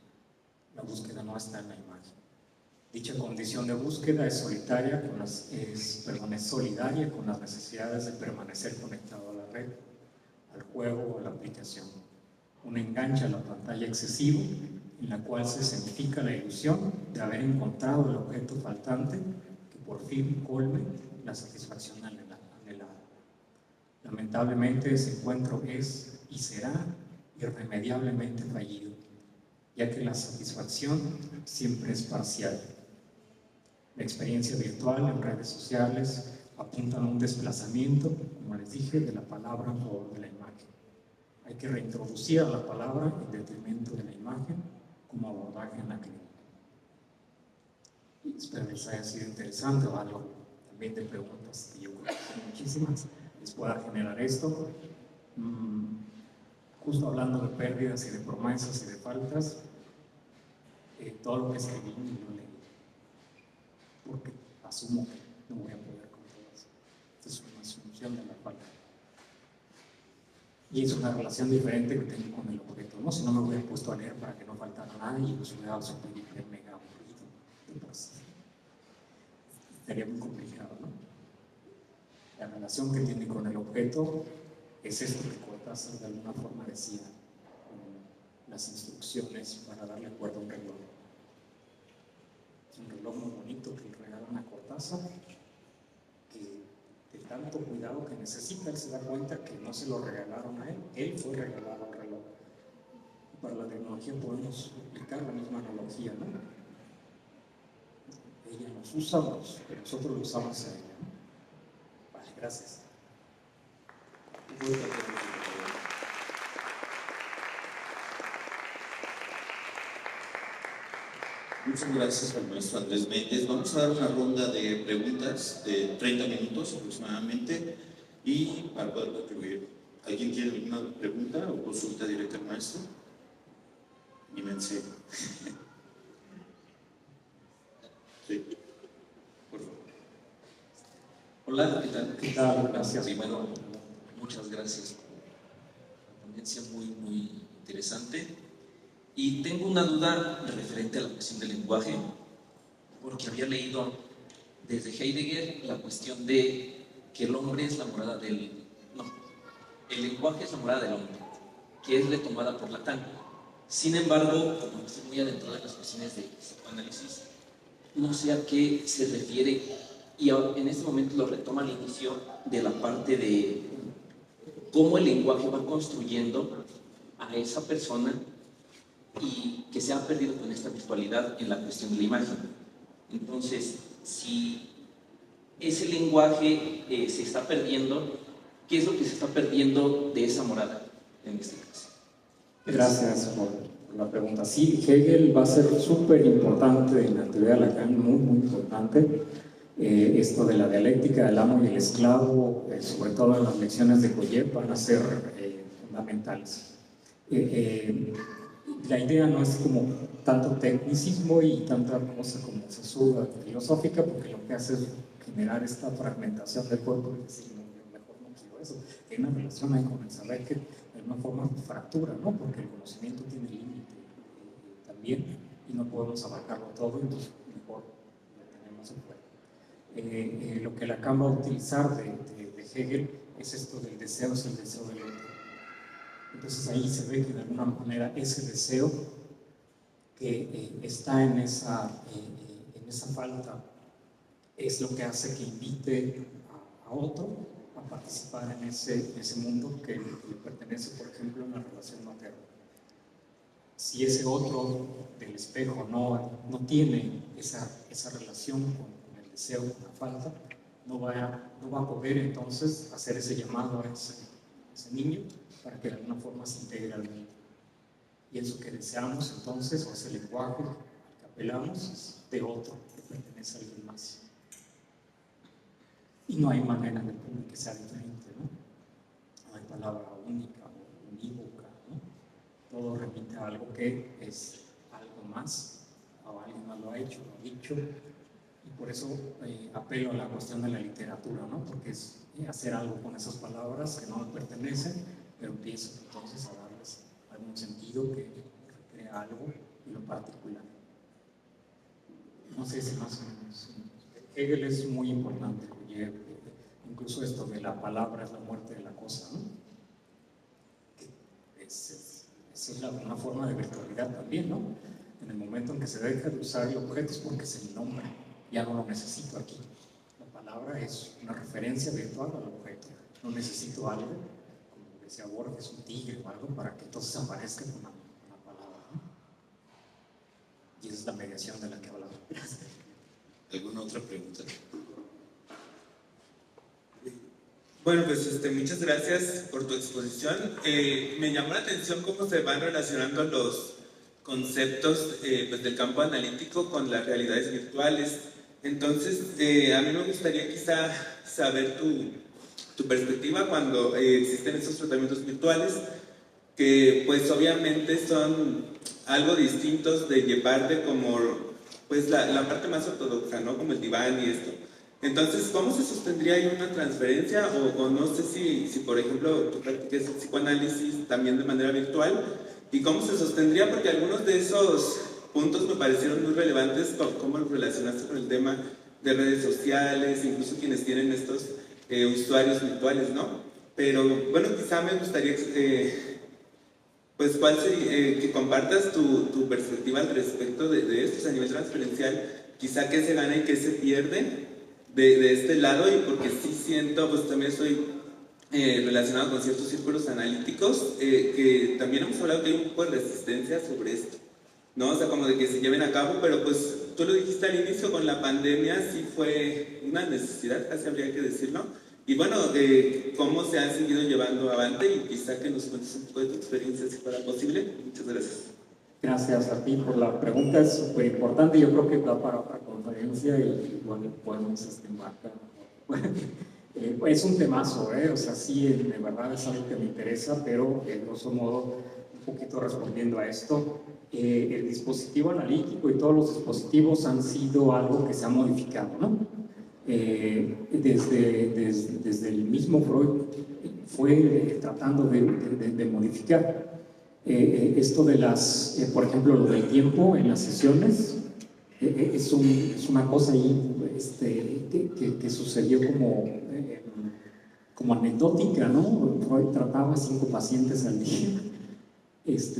Speaker 2: La búsqueda no está en la imagen. Dicha condición de búsqueda es solidaria con las necesidades de permanecer conectado a la red, al juego o a la aplicación. Un enganche a la pantalla excesivo en la cual se escenifica la ilusión de haber encontrado el objeto faltante que por fin colme la satisfacción anhelada. Lamentablemente ese encuentro es y será irremediablemente fallido, ya que la satisfacción siempre es parcial. La experiencia virtual en redes sociales apunta a un desplazamiento, como les dije, de la palabra en favor de la imagen. Hay que reintroducir a la palabra en detrimento de la imagen como abordaje en la clínica. Espero que les haya sido interesante o algo también de preguntas que yo creo que son muchísimas, les pueda generar esto. Justo hablando de pérdidas y de promesas y de faltas, todo lo que escribí lo leí, porque asumo que no voy a poder con todas. Esta es una asunción de la falta. Y es una relación diferente que tengo con el objeto, ¿no? Si no me hubiera puesto a leer para que no faltara nada y los hubiera super mega aburrido, pues estaría muy complicado, ¿no? La relación que tiene con el objeto es esto que Cortázar de alguna forma decía, las instrucciones para darle cuerda a un reloj. Es un reloj muy bonito que le regalan a Cortázar, que de tanto cuidado que necesita, él se da cuenta que no se lo regalaron a él fue regalado un reloj. Y para la tecnología podemos aplicar la misma analogía, ¿no? Ella nos usa, pero nosotros lo usamos a ella, ¿no? Vale, gracias.
Speaker 1: Muchas gracias al maestro Andrés Méndez. Vamos a dar una ronda de preguntas de 30 minutos aproximadamente y para poder concluir. ¿Alguien tiene alguna pregunta o consulta directa al maestro? Anímense. Sí, por favor.
Speaker 3: Hola, ¿qué tal?
Speaker 2: ¿Qué tal? Gracias.
Speaker 3: Primero, muchas gracias por la ponencia muy interesante. Y tengo una duda referente a la cuestión del lenguaje, porque había leído desde Heidegger la cuestión de que el hombre es la morada del... No, el lenguaje es la morada del hombre, que es retomada por Lacan. Sin embargo, como estoy muy adentrado en las cuestiones de psicoanálisis, no sé a qué se refiere, y en este momento lo retoma al inicio de la parte de cómo el lenguaje va construyendo a esa persona y que se ha perdido con esta virtualidad en la cuestión de la imagen. Entonces, si ese lenguaje se está perdiendo, ¿qué es lo que se está perdiendo de esa morada en este caso?
Speaker 2: Gracias por la pregunta. Sí, Hegel va a ser súper importante en la teoría de Lacan, muy importante. Esto de la dialéctica del amo y el esclavo, sobre todo en las lecciones de Collet, van a ser fundamentales. La idea no es como tanto tecnicismo y tanta cosa como sesuda filosófica, porque lo que hace es generar esta fragmentación del cuerpo y decir, no, mejor no quiero eso. Hay una relación ahí con el saber que de alguna forma fractura, ¿no? Porque el conocimiento tiene límite también y no podemos abarcarlo todo, entonces mejor lo tenemos en cuenta. Lo que Lacan va a utilizar de Hegel es esto del deseo, es el deseo del otro. Entonces ahí se ve que de alguna manera ese deseo que está en esa falta es lo que hace que invite a otro a participar en ese mundo que le pertenece, por ejemplo, en la relación materna. Si ese otro del espejo no tiene esa relación con el deseo, con la falta, no va a poder entonces hacer ese llamado a ese niño para que de alguna forma se integre al mundo. Y eso que deseamos entonces, o ese lenguaje al que apelamos, es de otro, que pertenece a alguien más. Y no hay manera de que sea diferente, ¿no? No hay palabra única o unívoca, ¿no? Todo remite a algo que es algo más, o alguien más lo ha hecho, lo ha dicho, y por eso apelo a la cuestión de la literatura, ¿no? Porque es hacer algo con esas palabras que no me pertenecen, pero empiezo entonces a darles algún sentido que crea algo en lo particular. No sé si más o menos. Hegel es muy importante, incluso esto de la palabra es la muerte de la cosa, ¿no? Esa es una forma de virtualidad también, ¿no? En el momento en que se deja de usar el objeto es porque se nombra, ya no lo necesito aquí. La palabra es una referencia virtual al objeto, no necesito algo, como decía Borges, un tigre o algo, para que entonces aparezca una palabra, ¿no? Y esa es la mediación de la que hablaba.
Speaker 1: ¿Alguna otra pregunta?
Speaker 4: Bueno, pues muchas gracias por tu exposición. Me llamó la atención cómo se van relacionando los conceptos pues del campo analítico con las realidades virtuales. Entonces, a mí me gustaría quizá saber tu perspectiva cuando existen estos tratamientos virtuales, que pues obviamente son algo distintos de llevar como pues la parte más ortodoxa, ¿no? Como el diván y esto. Entonces, ¿cómo se sostendría ahí una transferencia? O no sé si, por ejemplo, tú practicas el psicoanálisis también de manera virtual, y cómo se sostendría, porque algunos de esos puntos me parecieron muy relevantes, cómo lo relacionaste con el tema de redes sociales, incluso quienes tienen estos usuarios virtuales, ¿no? Pero, bueno, quizá me gustaría, pues, que compartas tu perspectiva al respecto de esto, a nivel transferencial, quizá qué se gana y qué se pierde de este lado, y porque sí siento, pues también estoy relacionado con ciertos círculos analíticos, que también hemos hablado que hay un poco de resistencia sobre esto, ¿no? O sea, como de que se lleven a cabo, pero pues tú lo dijiste al inicio, con la pandemia sí fue una necesidad, casi habría que decirlo, y bueno, cómo se han seguido llevando adelante, y quizá que nos cuentes un poco de tu experiencia, si fuera posible. Muchas gracias.
Speaker 2: Gracias a ti por la pregunta, es súper importante. Yo creo que da para otra conferencia y bueno, podemos marcar. Es un temazo, o sea, sí, de verdad es algo que me interesa, pero de grosso modo, un poquito respondiendo a esto, el dispositivo analítico y todos los dispositivos han sido algo que se ha modificado, ¿no? Desde el mismo Freud fue tratando de modificar. Esto de por ejemplo, lo del tiempo en las sesiones, es una cosa ahí que sucedió como anecdótica, ¿no? Freud trataba 5 pacientes al día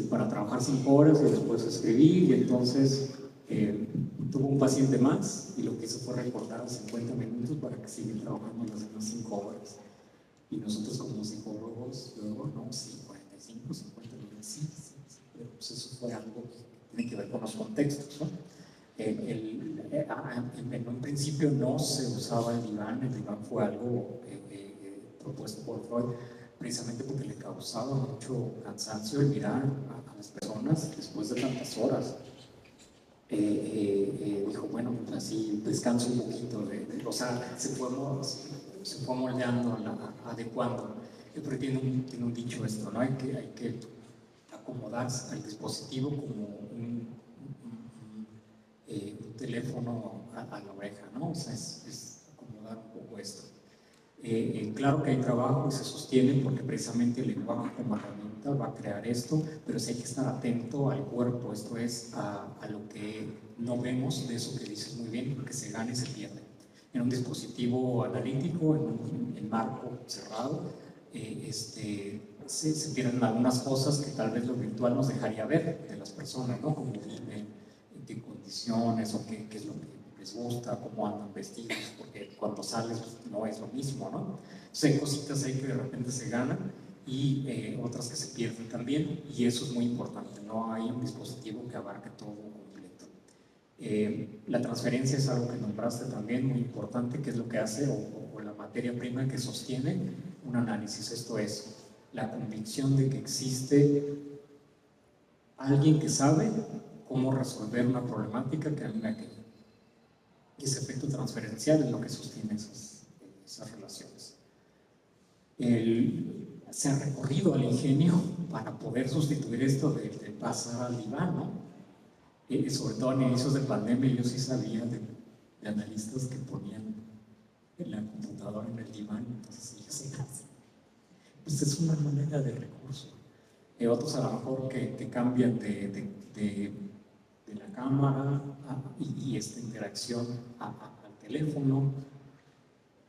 Speaker 2: para trabajar 5 horas y después escribir, y entonces tuvo un paciente más y lo que hizo fue recortar a 50 minutos para que siguiera trabajando las demás 5 horas. Y nosotros como psicólogos, luego, no, sí, 45, 50 minutos, sí, pero pues eso fue algo que tiene que ver con los contextos, ¿no? En un principio no se usaba el diván fue algo propuesto por Freud, precisamente porque le causaba mucho cansancio el mirar a las personas después de tantas horas. Dijo, bueno, así descanso un poquito, o sea, se fue moldeando, adecuando. Pero tiene un dicho esto, ¿no? Hay que acomodarse al dispositivo como un teléfono a la oreja, ¿no? O sea, es acomodar un poco esto. Claro que hay trabajo y se sostiene porque precisamente el lenguaje como herramienta va a crear esto, pero sí hay que estar atento al cuerpo, esto es a lo que no vemos de eso que dices muy bien, porque se gana y se pierde. En un dispositivo analítico, en un marco cerrado, se pierden algunas cosas que tal vez lo virtual nos dejaría ver de las personas, ¿no? Cómo viven, en qué condiciones, o qué es lo que les gusta, cómo andan vestidos, porque cuando sales pues, no es lo mismo, ¿no? Entonces hay cositas ahí que de repente se ganan y otras que se pierden también, y eso es muy importante, no hay un dispositivo que abarque todo completo. La transferencia es algo que nombraste también, muy importante, que es lo que hace, o la materia prima que sostiene un análisis, esto es, la convicción de que existe alguien que sabe cómo resolver una problemática que anda aquí. Y ese efecto transferencial es lo que sostiene esas relaciones. Se ha recorrido al ingenio para poder sustituir esto de pasar al diván, ¿no? Sobre todo en inicios de pandemia, yo sí sabía de analistas que ponían en la computadora en el diván, entonces ellos se hacen. Pues es una manera de recurso. Otros a lo mejor que cambian de la cámara y esta interacción al teléfono.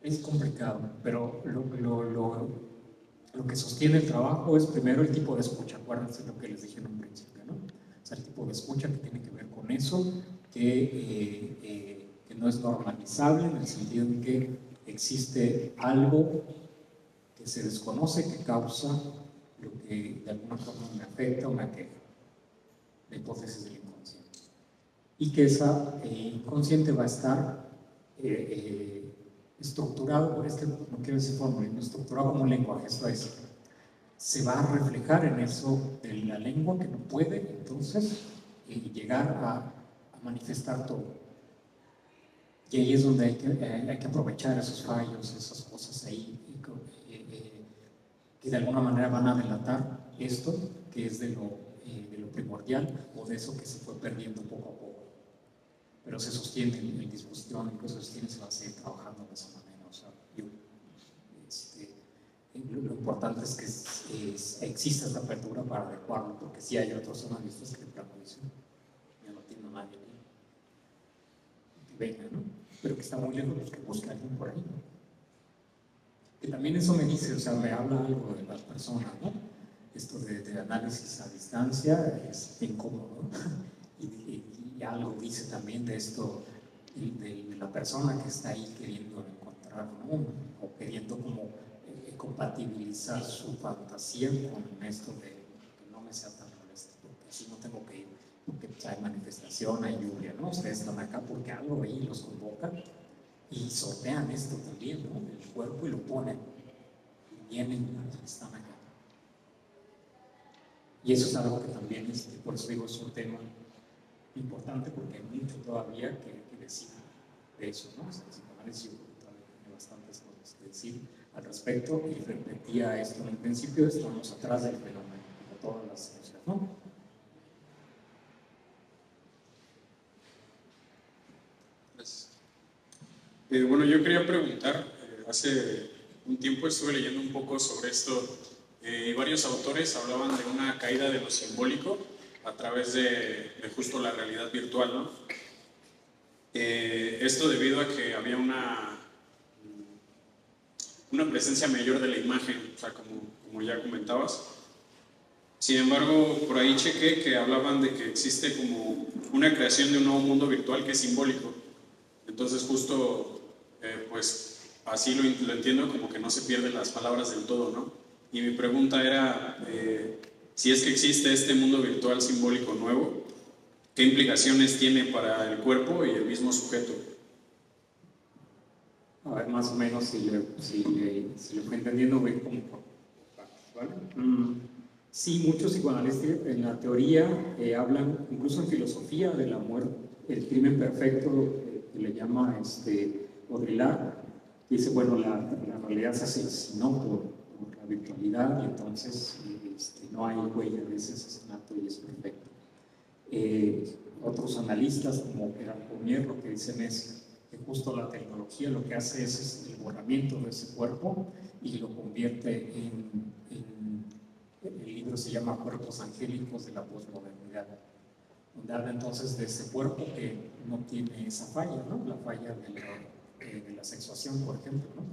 Speaker 2: Es complicado, pero lo que sostiene el trabajo es primero el tipo de escucha. Acuérdense lo que les dije en un principio, ¿no? O sea, el tipo de escucha que tiene que ver con eso, que no es normalizable en el sentido de que existe algo que se desconoce, que causa lo que de alguna forma me afecta o me aqueja. La hipótesis del inconsciente. Y que esa inconsciente va a estar estructurado, no quiero decir formalismo, estructurado como un lenguaje, esto es, se va a reflejar en eso de la lengua que no puede entonces llegar a manifestar todo. Y ahí es donde hay que aprovechar esos fallos, esas cosas ahí que de alguna manera van a delatar esto que es de lo primordial o de eso que se fue perdiendo poco a poco. Pero se sostiene el dispositivo, incluso se sostiene, se va a seguir trabajando de esa manera. O sea, lo importante es que exista esta apertura para adecuarlo, porque sí hay otros analistas que de plano dicen, ya no tiene a nadie que venga, ¿no? Pero que está muy lejos, pues que busque a alguien por ahí, ¿no? Que también eso me dice, o sea, me habla algo de las personas, ¿no? Esto de análisis a distancia es incómodo, ¿no? Y algo dice también de esto, de la persona que está ahí queriendo encontrar, ¿no? O queriendo como compatibilizar su fantasía con esto de que no me sea tan molesto, porque así no tengo que ir, porque hay manifestación, hay lluvia, ¿no? Ustedes están acá porque algo ahí los convoca y sortean esto también, ¿no? El cuerpo y lo ponen, y vienen y están acá. Y eso es algo que también, por eso digo, es un tema importante porque hay mucho todavía que decir de eso, ¿no? O sea, el psicoanálisis todavía tiene bastantes cosas que decir al respecto y repetía esto en el principio, estamos atrás del fenómeno, como todas las ciencias, ¿no?
Speaker 5: Gracias. Bueno, yo quería preguntar, hace un tiempo estuve leyendo un poco sobre esto y varios autores hablaban de una caída de lo simbólico a través de justo la realidad virtual, ¿no? Esto debido a que había una presencia mayor de la imagen, o sea, como ya comentabas. Sin embargo, por ahí chequé que hablaban de que existe como una creación de un nuevo mundo virtual que es simbólico. Entonces justo, pues así lo entiendo, como que no se pierden las palabras del todo, ¿no? Y mi pregunta era, si es que existe este mundo virtual simbólico nuevo, ¿qué implicaciones tiene para el cuerpo y el mismo sujeto?
Speaker 2: A ver, más o menos, si lo fui entendiendo, voy como por partes, ¿vale? Sí, muchos psicoanalistas en la teoría hablan, incluso en filosofía, de la muerte, el crimen perfecto, que le llama Baudrillard, dice, bueno, la realidad se asesinó por la virtualidad y entonces no hay huella de ese asesinato y es perfecto. Otros analistas, como Gerard Fournier, lo que dicen es que justo la tecnología lo que hace es el borramiento de ese cuerpo y lo convierte el libro se llama Cuerpos Angélicos de la Postmodernidad, donde habla entonces de ese cuerpo que no tiene esa falla, ¿no? La falla de la sexuación, por ejemplo, ¿no?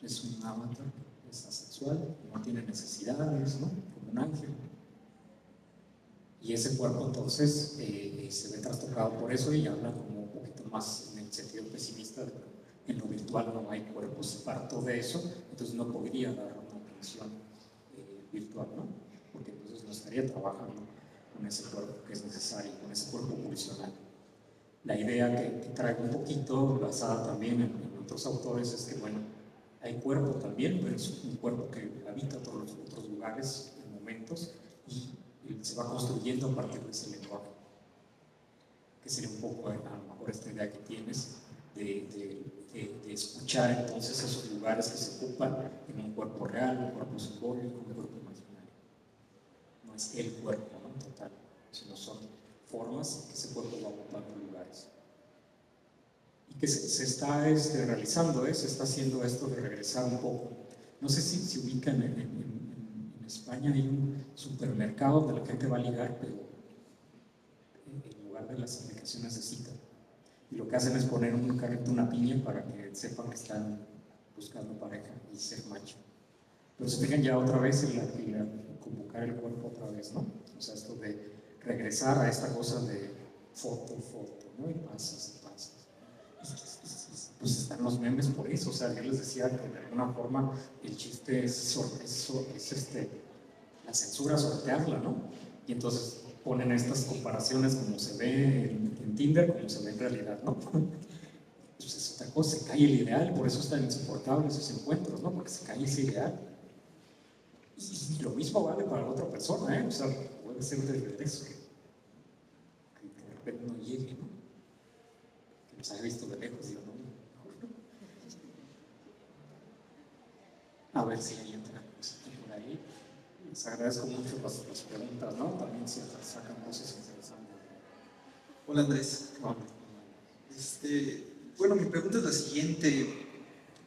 Speaker 2: Es un avatar, es asexual, no tiene necesidades, ¿no? Como un ángel. Y ese cuerpo entonces se ve trastocado por eso y habla como un poquito más en el sentido pesimista de que en lo virtual no hay cuerpo, se partó de eso, entonces no podría dar una atención virtual, ¿no? Porque entonces no estaría trabajando con ese cuerpo que es necesario, con ese cuerpo pulsional. La idea que traigo un poquito, basada también en otros autores, es que, bueno, hay cuerpo también, pero es un cuerpo que habita todos los otros lugares en momentos y se va construyendo a partir de ese lenguaje, que sería un poco a lo mejor esta idea que tienes de escuchar entonces esos lugares que se ocupan en un cuerpo real, un cuerpo simbólico, un cuerpo imaginario. No es el cuerpo, ¿no? Total, sino son formas que ese cuerpo va ocupando lugares. Y que se está realizando, se está haciendo esto de regresar un poco. No sé si se ubican en España, hay un supermercado donde la gente va a ligar, pero en lugar de las aplicaciones de cita. Y lo que hacen es poner un carrito, una piña, para que sepan que están buscando pareja y ser macho. Pero se fijan ya otra vez en convocar el cuerpo otra vez, ¿no? O sea, esto de regresar a esta cosa de foto, ¿no? Y pasas. Pues están los memes por eso. O sea, yo les decía que de alguna forma el chiste es la censura, sortearla, ¿no? Y entonces ponen estas comparaciones como se ve en Tinder, como se ve en realidad, ¿no? Pues es otra cosa, se cae el ideal, por eso es tan insoportable esos encuentros, ¿no? Porque se cae ese ideal. Y lo mismo vale para la otra persona, ¿eh? O sea, puede ser de regreso que de repente no llegue, ¿no? Que nos haya visto de lejos, digo, no. A ver si hay otra cosa por ahí. Les agradezco mucho las preguntas, ¿no? También se sacan cosas interesantes.
Speaker 6: Hola Andrés. Bueno, mi pregunta es la siguiente.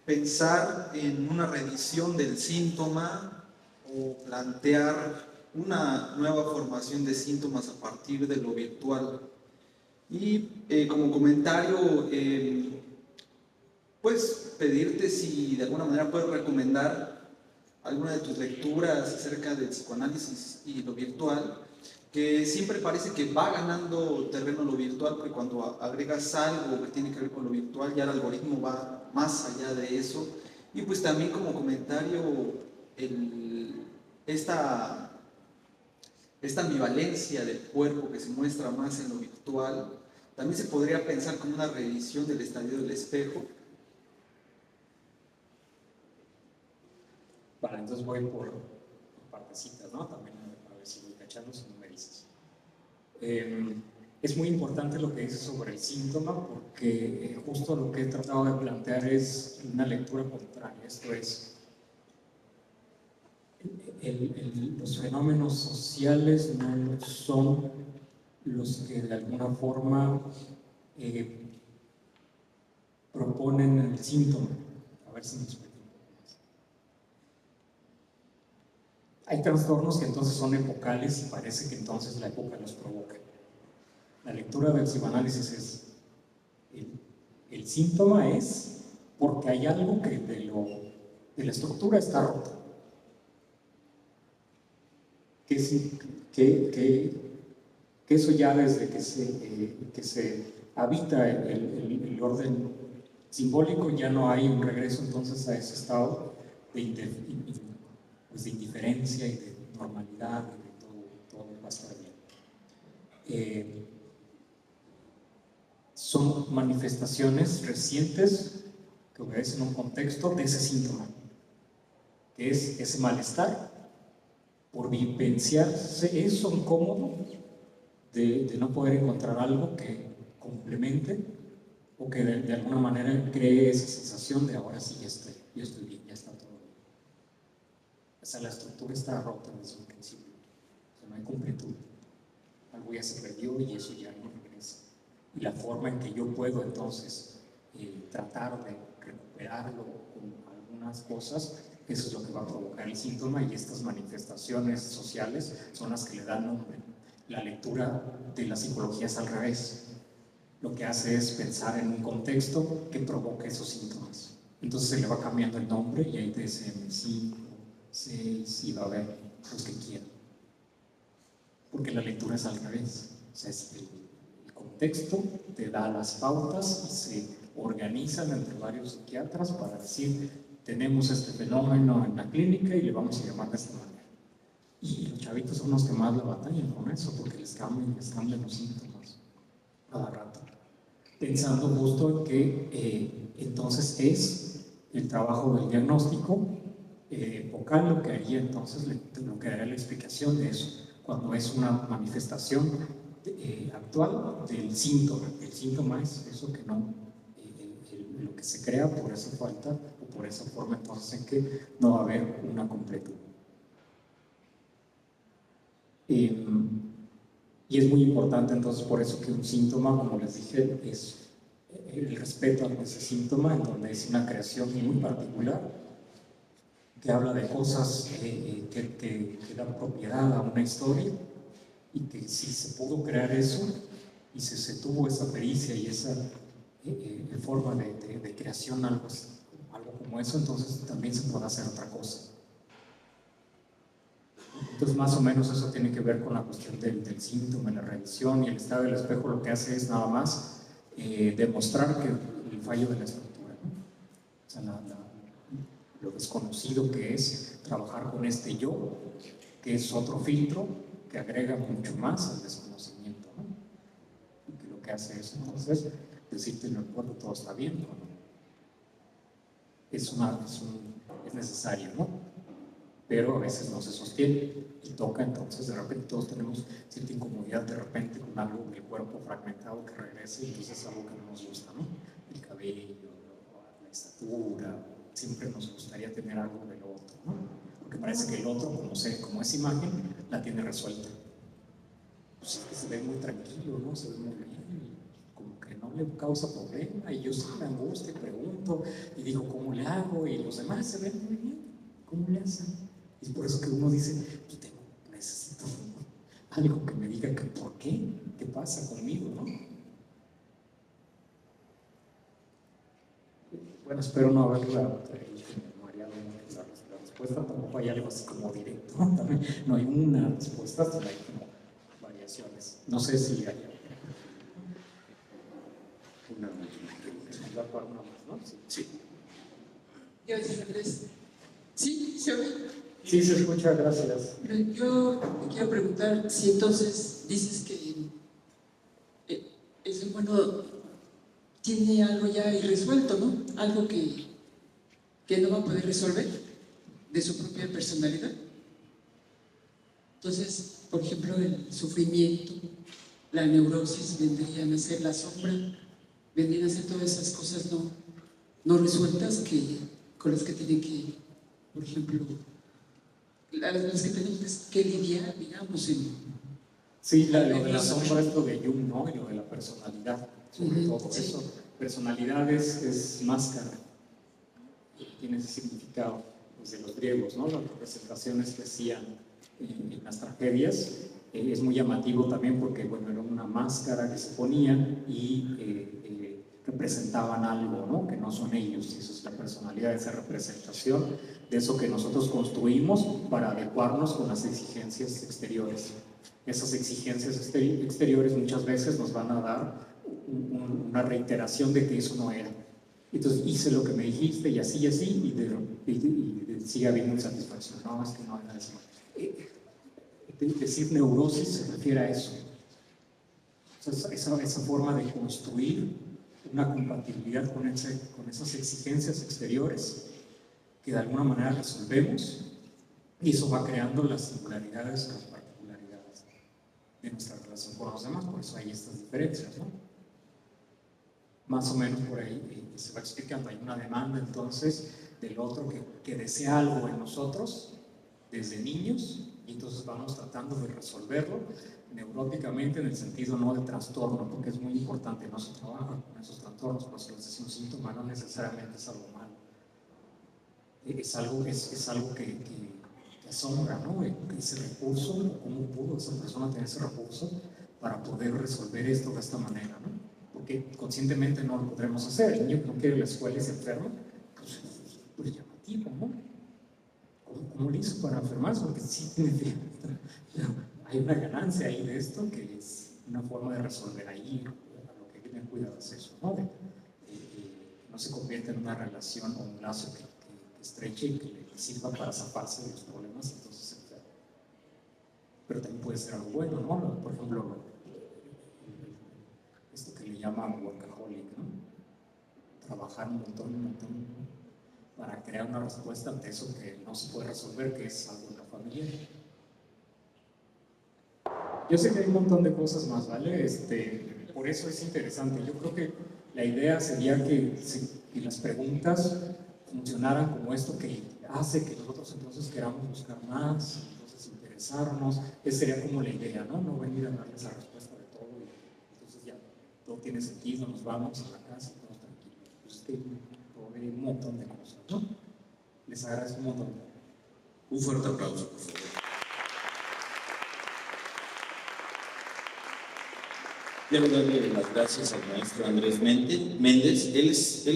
Speaker 6: Pensar en una revisión del síntoma o plantear una nueva formación de síntomas a partir de lo virtual. Y como comentario, pues pedirte si de alguna manera puedes recomendar alguna de tus lecturas acerca del psicoanálisis y lo virtual, que siempre parece que va ganando terreno lo virtual, porque cuando agregas algo que tiene que ver con lo virtual, ya el algoritmo va más allá de eso. Y pues también como comentario, esta ambivalencia del cuerpo que se muestra más en lo virtual, también se podría pensar como una revisión del estadio del espejo.
Speaker 2: Vale, entonces voy por partecitas, ¿no? También a ver si voy cachando, si no me dices. Es muy importante lo que dices sobre el síntoma, porque justo lo que he tratado de plantear es una lectura contraria. Esto es, los fenómenos sociales no son los que de alguna forma proponen el síntoma. A ver si me explico. Hay trastornos que entonces son epocales y parece que entonces la época los provoca. La lectura del psicoanálisis es, el síntoma es porque hay algo que de la estructura está roto. Que eso ya desde que se habita el orden simbólico ya no hay un regreso entonces a ese estado de indiferencia y de normalidad y de todo va a estar bien. Son manifestaciones recientes que obedecen a un contexto de ese síntoma, que es ese malestar por vivenciarse eso incómodo de no poder encontrar algo que complemente o que de alguna manera cree esa sensación de ahora sí ya estoy bien, ya está todo bien. O sea, la estructura está rota desde un principio, o sea, no hay completud, algo ya se perdió y eso ya no regresa. Y la forma en que yo puedo entonces tratar de recuperarlo con algunas cosas, eso es lo que va a provocar el síntoma, y estas manifestaciones sociales son las que le dan nombre. La lectura de la psicología es al revés. Lo que hace es pensar en un contexto que provoca esos síntomas. Entonces se le va cambiando el nombre y hay DSM-5, 6 y va a haber los que quieran. Porque la lectura es al revés. O sea, el contexto te da las pautas y se organizan entre varios psiquiatras para decir, tenemos este fenómeno en la clínica y le vamos a llamar de esta manera. Y los chavitos son los que más la batallan con eso, porque les cambian los síntomas cada rato. Pensando justo en que entonces es el trabajo del diagnóstico vocal lo que haría entonces, lo que haría la explicación de eso. cuando es una manifestación actual del síntoma. El síntoma es eso que no, lo que se crea por esa falta o por esa forma, entonces en que no va a haber una completud. Y es muy importante entonces por eso que un síntoma, como les dije, es el respeto a ese síntoma, en donde es una creación muy particular, que habla de cosas que dan propiedad a una historia, y que si se pudo crear eso, y si se tuvo esa pericia y esa forma de creación, algo como eso, entonces también se puede hacer otra cosa. Entonces, más o menos eso tiene que ver con la cuestión del síntoma, la revisión, y el estado del espejo lo que hace es nada más demostrar que el fallo de la estructura, ¿no? O sea, lo desconocido que es trabajar con este yo, que es otro filtro que agrega mucho más al desconocimiento, ¿no? Y que lo que hace es entonces decirte en el cuerpo todo está bien, ¿no? Es necesario, ¿no? Pero a veces no se sostiene y toca, entonces de repente todos tenemos cierta incomodidad de repente con algo del cuerpo fragmentado que regrese, y entonces es algo que no nos gusta, ¿no? El cabello, la estatura, siempre nos gustaría tener algo del otro, ¿no? Porque parece que el otro, como esa imagen, la tiene resuelta. Pues es que se ve muy tranquilo, ¿no? Se ve muy bien, como que no le causa problema, y yo sí me angustio y pregunto y digo, ¿cómo le hago? Y los demás se ven muy bien, ¿cómo le hacen? Y es por eso que uno dice, yo necesito algo que me diga que por qué, qué pasa conmigo, ¿no? Bueno, espero no haberla mareado mucho la respuesta, tampoco hay algo así como directo, ¿no? También no hay una respuesta, sino hay como variaciones. No sé si hay una más, ¿no? Sí.
Speaker 7: Gracias, Andrés. ¿Sí? ¿Se oye?
Speaker 2: Sí, se escucha, gracias.
Speaker 7: Yo te quiero preguntar si entonces dices que ese humano tiene algo ya irresuelto, ¿no? Algo que no va a poder resolver de su propia personalidad. Entonces, por ejemplo, el sufrimiento, la neurosis vendrían a ser la sombra, vendrían a ser todas esas cosas no resueltas con las que tienen que, por ejemplo, las que tenemos que lidiar, digamos,
Speaker 2: Sí, lo de la sombra es lo de Jung, ¿no? Y lo de la personalidad, sobre todo
Speaker 7: sí.
Speaker 2: eso. Personalidad es máscara, tiene ese significado desde los griegos, ¿no? Las representaciones que hacían en las tragedias, es muy llamativo también porque, bueno, era una máscara que se ponían y representaban algo, ¿no? Que no son ellos, y eso es la personalidad, esa representación de eso que nosotros construimos para adecuarnos con las exigencias exteriores. Esas exigencias exteriores muchas veces nos van a dar una reiteración de que eso no era. Entonces hice lo que me dijiste y así, y sigue habiendo insatisfacción. No, es que no era eso. Decir neurosis se refiere a eso. Esa forma de construir una compatibilidad con esas exigencias exteriores que de alguna manera resolvemos, y eso va creando las singularidades, las particularidades de nuestra relación con los demás. Por eso hay estas diferencias, ¿no? Más o menos por ahí se va explicando. Hay una demanda entonces del otro que desea algo en nosotros desde niños, y entonces vamos tratando de resolverlo neuróticamente, en el sentido no de trastorno, porque es muy importante, no se trabaja con esos trastornos, por eso les decía, un síntoma no necesariamente es algo malo, es algo que asombra, ¿no? Ese recurso, cómo pudo esa persona tener ese recurso para poder resolver esto de esta manera, ¿no? Porque conscientemente no lo podremos hacer. El niño que no quiere ir a la escuela y se enferma, pues llamativo, ¿no? ¿Cómo le hizo para enfermarse? Porque sí hay una ganancia ahí de esto, que es una forma de resolver ahí. A lo que hay que tener cuidado es eso, ¿no? No se convierte en una relación o un lazo que estreche y que le sirva para zafarse de los problemas, entonces se enferma. Pero también puede ser algo bueno, ¿no? Por ejemplo, esto que le llaman workaholic, ¿no? Trabajar un montón, para crear una respuesta ante eso que no se puede resolver, que es algo en la familia. Yo sé que hay un montón de cosas más, ¿vale? Por eso es interesante. Yo creo que la idea sería que las preguntas funcionaran como esto que hace que nosotros entonces queramos buscar más, entonces interesarnos. Esa sería como la idea, ¿no? No venir a darles la respuesta de todo y entonces ya todo tiene sentido, nos vamos a la casa y todos tranquilos. Pues es que hay un montón de cosas, ¿no? Les agradezco un montón.
Speaker 1: Un fuerte aplauso, por favor. Quiero darle las gracias al maestro Andrés Méndez. Él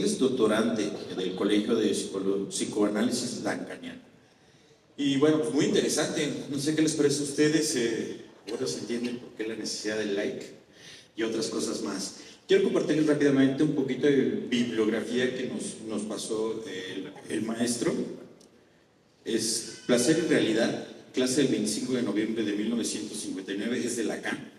Speaker 1: es doctorante del Colegio de Psicoanálisis Lacaniano. Y bueno, pues muy interesante. No sé qué les parece a ustedes. Ahora se entiende por qué la necesidad del like y otras cosas más. Quiero compartirles rápidamente un poquito de bibliografía que nos pasó el maestro. Es Placer y Realidad, clase del 25 de noviembre de 1959, es de Lacan.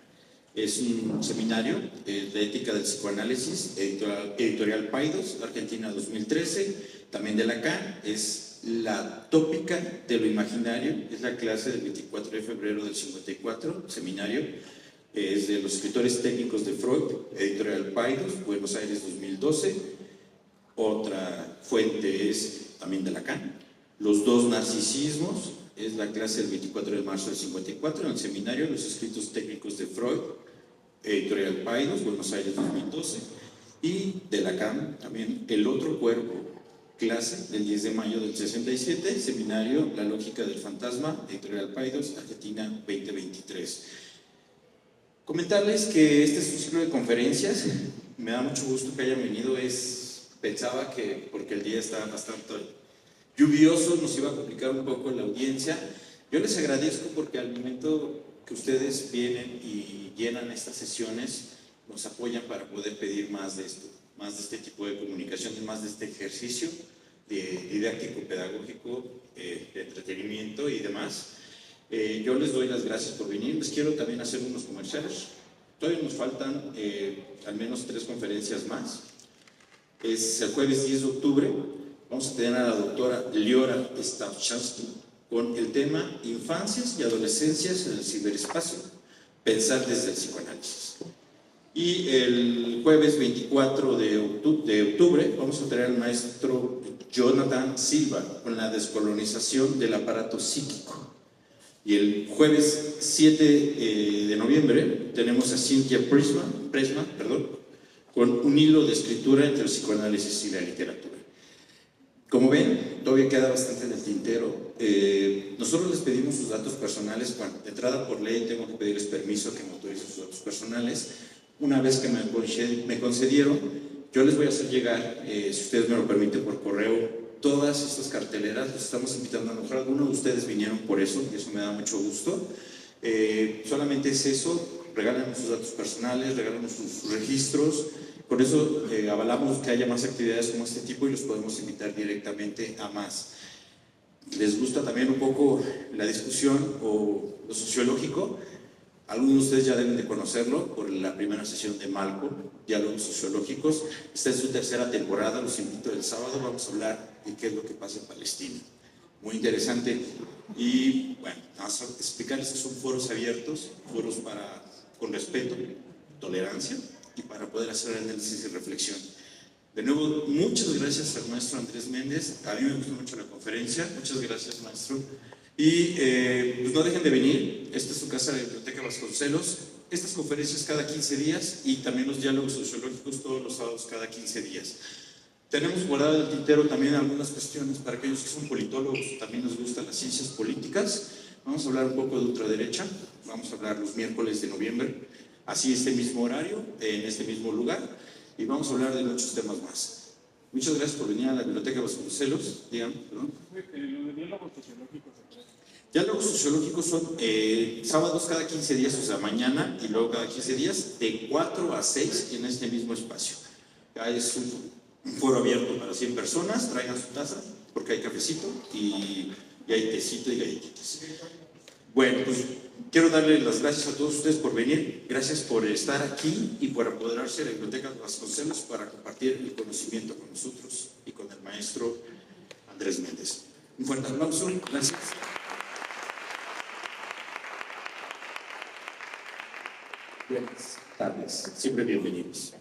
Speaker 1: Es un seminario de ética del psicoanálisis, editorial Paidós, Argentina 2013, también de Lacan. Es la tópica de lo imaginario, es la clase del 24 de febrero del 54, seminario. Es de los escritores técnicos de Freud, editorial Paidós, Buenos Aires 2012. Otra fuente es también de Lacan. Los dos narcisismos, es la clase del 24 de marzo del 54, en el seminario Los escritos técnicos de Freud, editorial Paidós, Buenos Aires 2012, y de Lacan también El otro cuerpo, clase del 10 de mayo del 67, seminario La lógica del fantasma, editorial Paidós, Argentina 2023. Comentarles que este es un ciclo de conferencias, me da mucho gusto que hayan venido. Pensaba que porque el día estaba bastante lluvioso nos iba a complicar un poco la audiencia. Yo les agradezco porque al momento que ustedes vienen y llenan estas sesiones, nos apoyan para poder pedir más de esto, más de este tipo de comunicaciones, más de este ejercicio didáctico, pedagógico, de entretenimiento y demás. Yo les doy las gracias por venir. Les quiero también hacer unos comerciales. Todavía nos faltan al menos 3 conferencias más. Es el jueves 10 de octubre. Vamos a tener a la doctora Liora Stavchansky con el tema Infancias y Adolescencias en el Ciberespacio, pensar desde el psicoanálisis. Y el jueves 24 de octubre vamos a tener al maestro Jonathan Silva con la descolonización del aparato psíquico. Y el jueves 7 de noviembre tenemos a Cynthia Pressman, con un hilo de escritura entre el psicoanálisis y la literatura. Como ven, todavía queda bastante en el tintero. Nosotros les pedimos sus datos personales. Bueno, de entrada por ley tengo que pedirles permiso que me autoricen sus datos personales. Una vez que me concedieron, yo les voy a hacer llegar, si ustedes me lo permiten, por correo, todas estas carteleras. Los estamos invitando. A lo mejor algunos de ustedes vinieron por eso, y eso me da mucho gusto. Solamente es eso. Regálenos sus datos personales, regálenos sus registros. Con eso avalamos que haya más actividades como este tipo y los podemos invitar directamente a más. ¿Les gusta también un poco la discusión o lo sociológico? Algunos de ustedes ya deben de conocerlo por la primera sesión de Malcolm, Diálogos Sociológicos. Esta es su tercera temporada, los invito el sábado. Vamos a hablar de qué es lo que pasa en Palestina. Muy interesante. Y bueno, vamos a explicarles que son foros abiertos, foros con respeto, tolerancia, y para poder hacer análisis y reflexión. De nuevo, muchas gracias al maestro Andrés Méndez. A mí me gustó mucho la conferencia. Muchas gracias, maestro. Y pues no dejen de venir. Esta es su casa de Biblioteca Vasconcelos. Estas conferencias cada 15 días y también los diálogos sociológicos todos los sábados cada 15 días. Tenemos guardado en el tintero también algunas cuestiones para aquellos que son politólogos, también nos gustan las ciencias políticas. Vamos a hablar un poco de ultraderecha. Vamos a hablar los miércoles de noviembre. Así, este mismo horario, en este mismo lugar, y vamos a hablar de muchos temas más. Muchas gracias por venir a la Biblioteca Vasconcelos. Díganme, perdón.
Speaker 5: Los diálogos sociológicos.
Speaker 1: Diálogos sociológicos son sábados cada 15 días, o sea, mañana y luego cada 15 días, de 4 a 6 en este mismo espacio. Ya es un foro abierto para 100 personas, traigan su taza, porque hay cafecito y hay tecito y galletitas. Bueno, pues quiero darle las gracias a todos ustedes por venir, gracias por estar aquí y por apoderarse de la Biblioteca Vasconcelos para compartir el conocimiento con nosotros y con el maestro Andrés Méndez. Un fuerte aplauso, gracias. buenas tardes, siempre bienvenidos.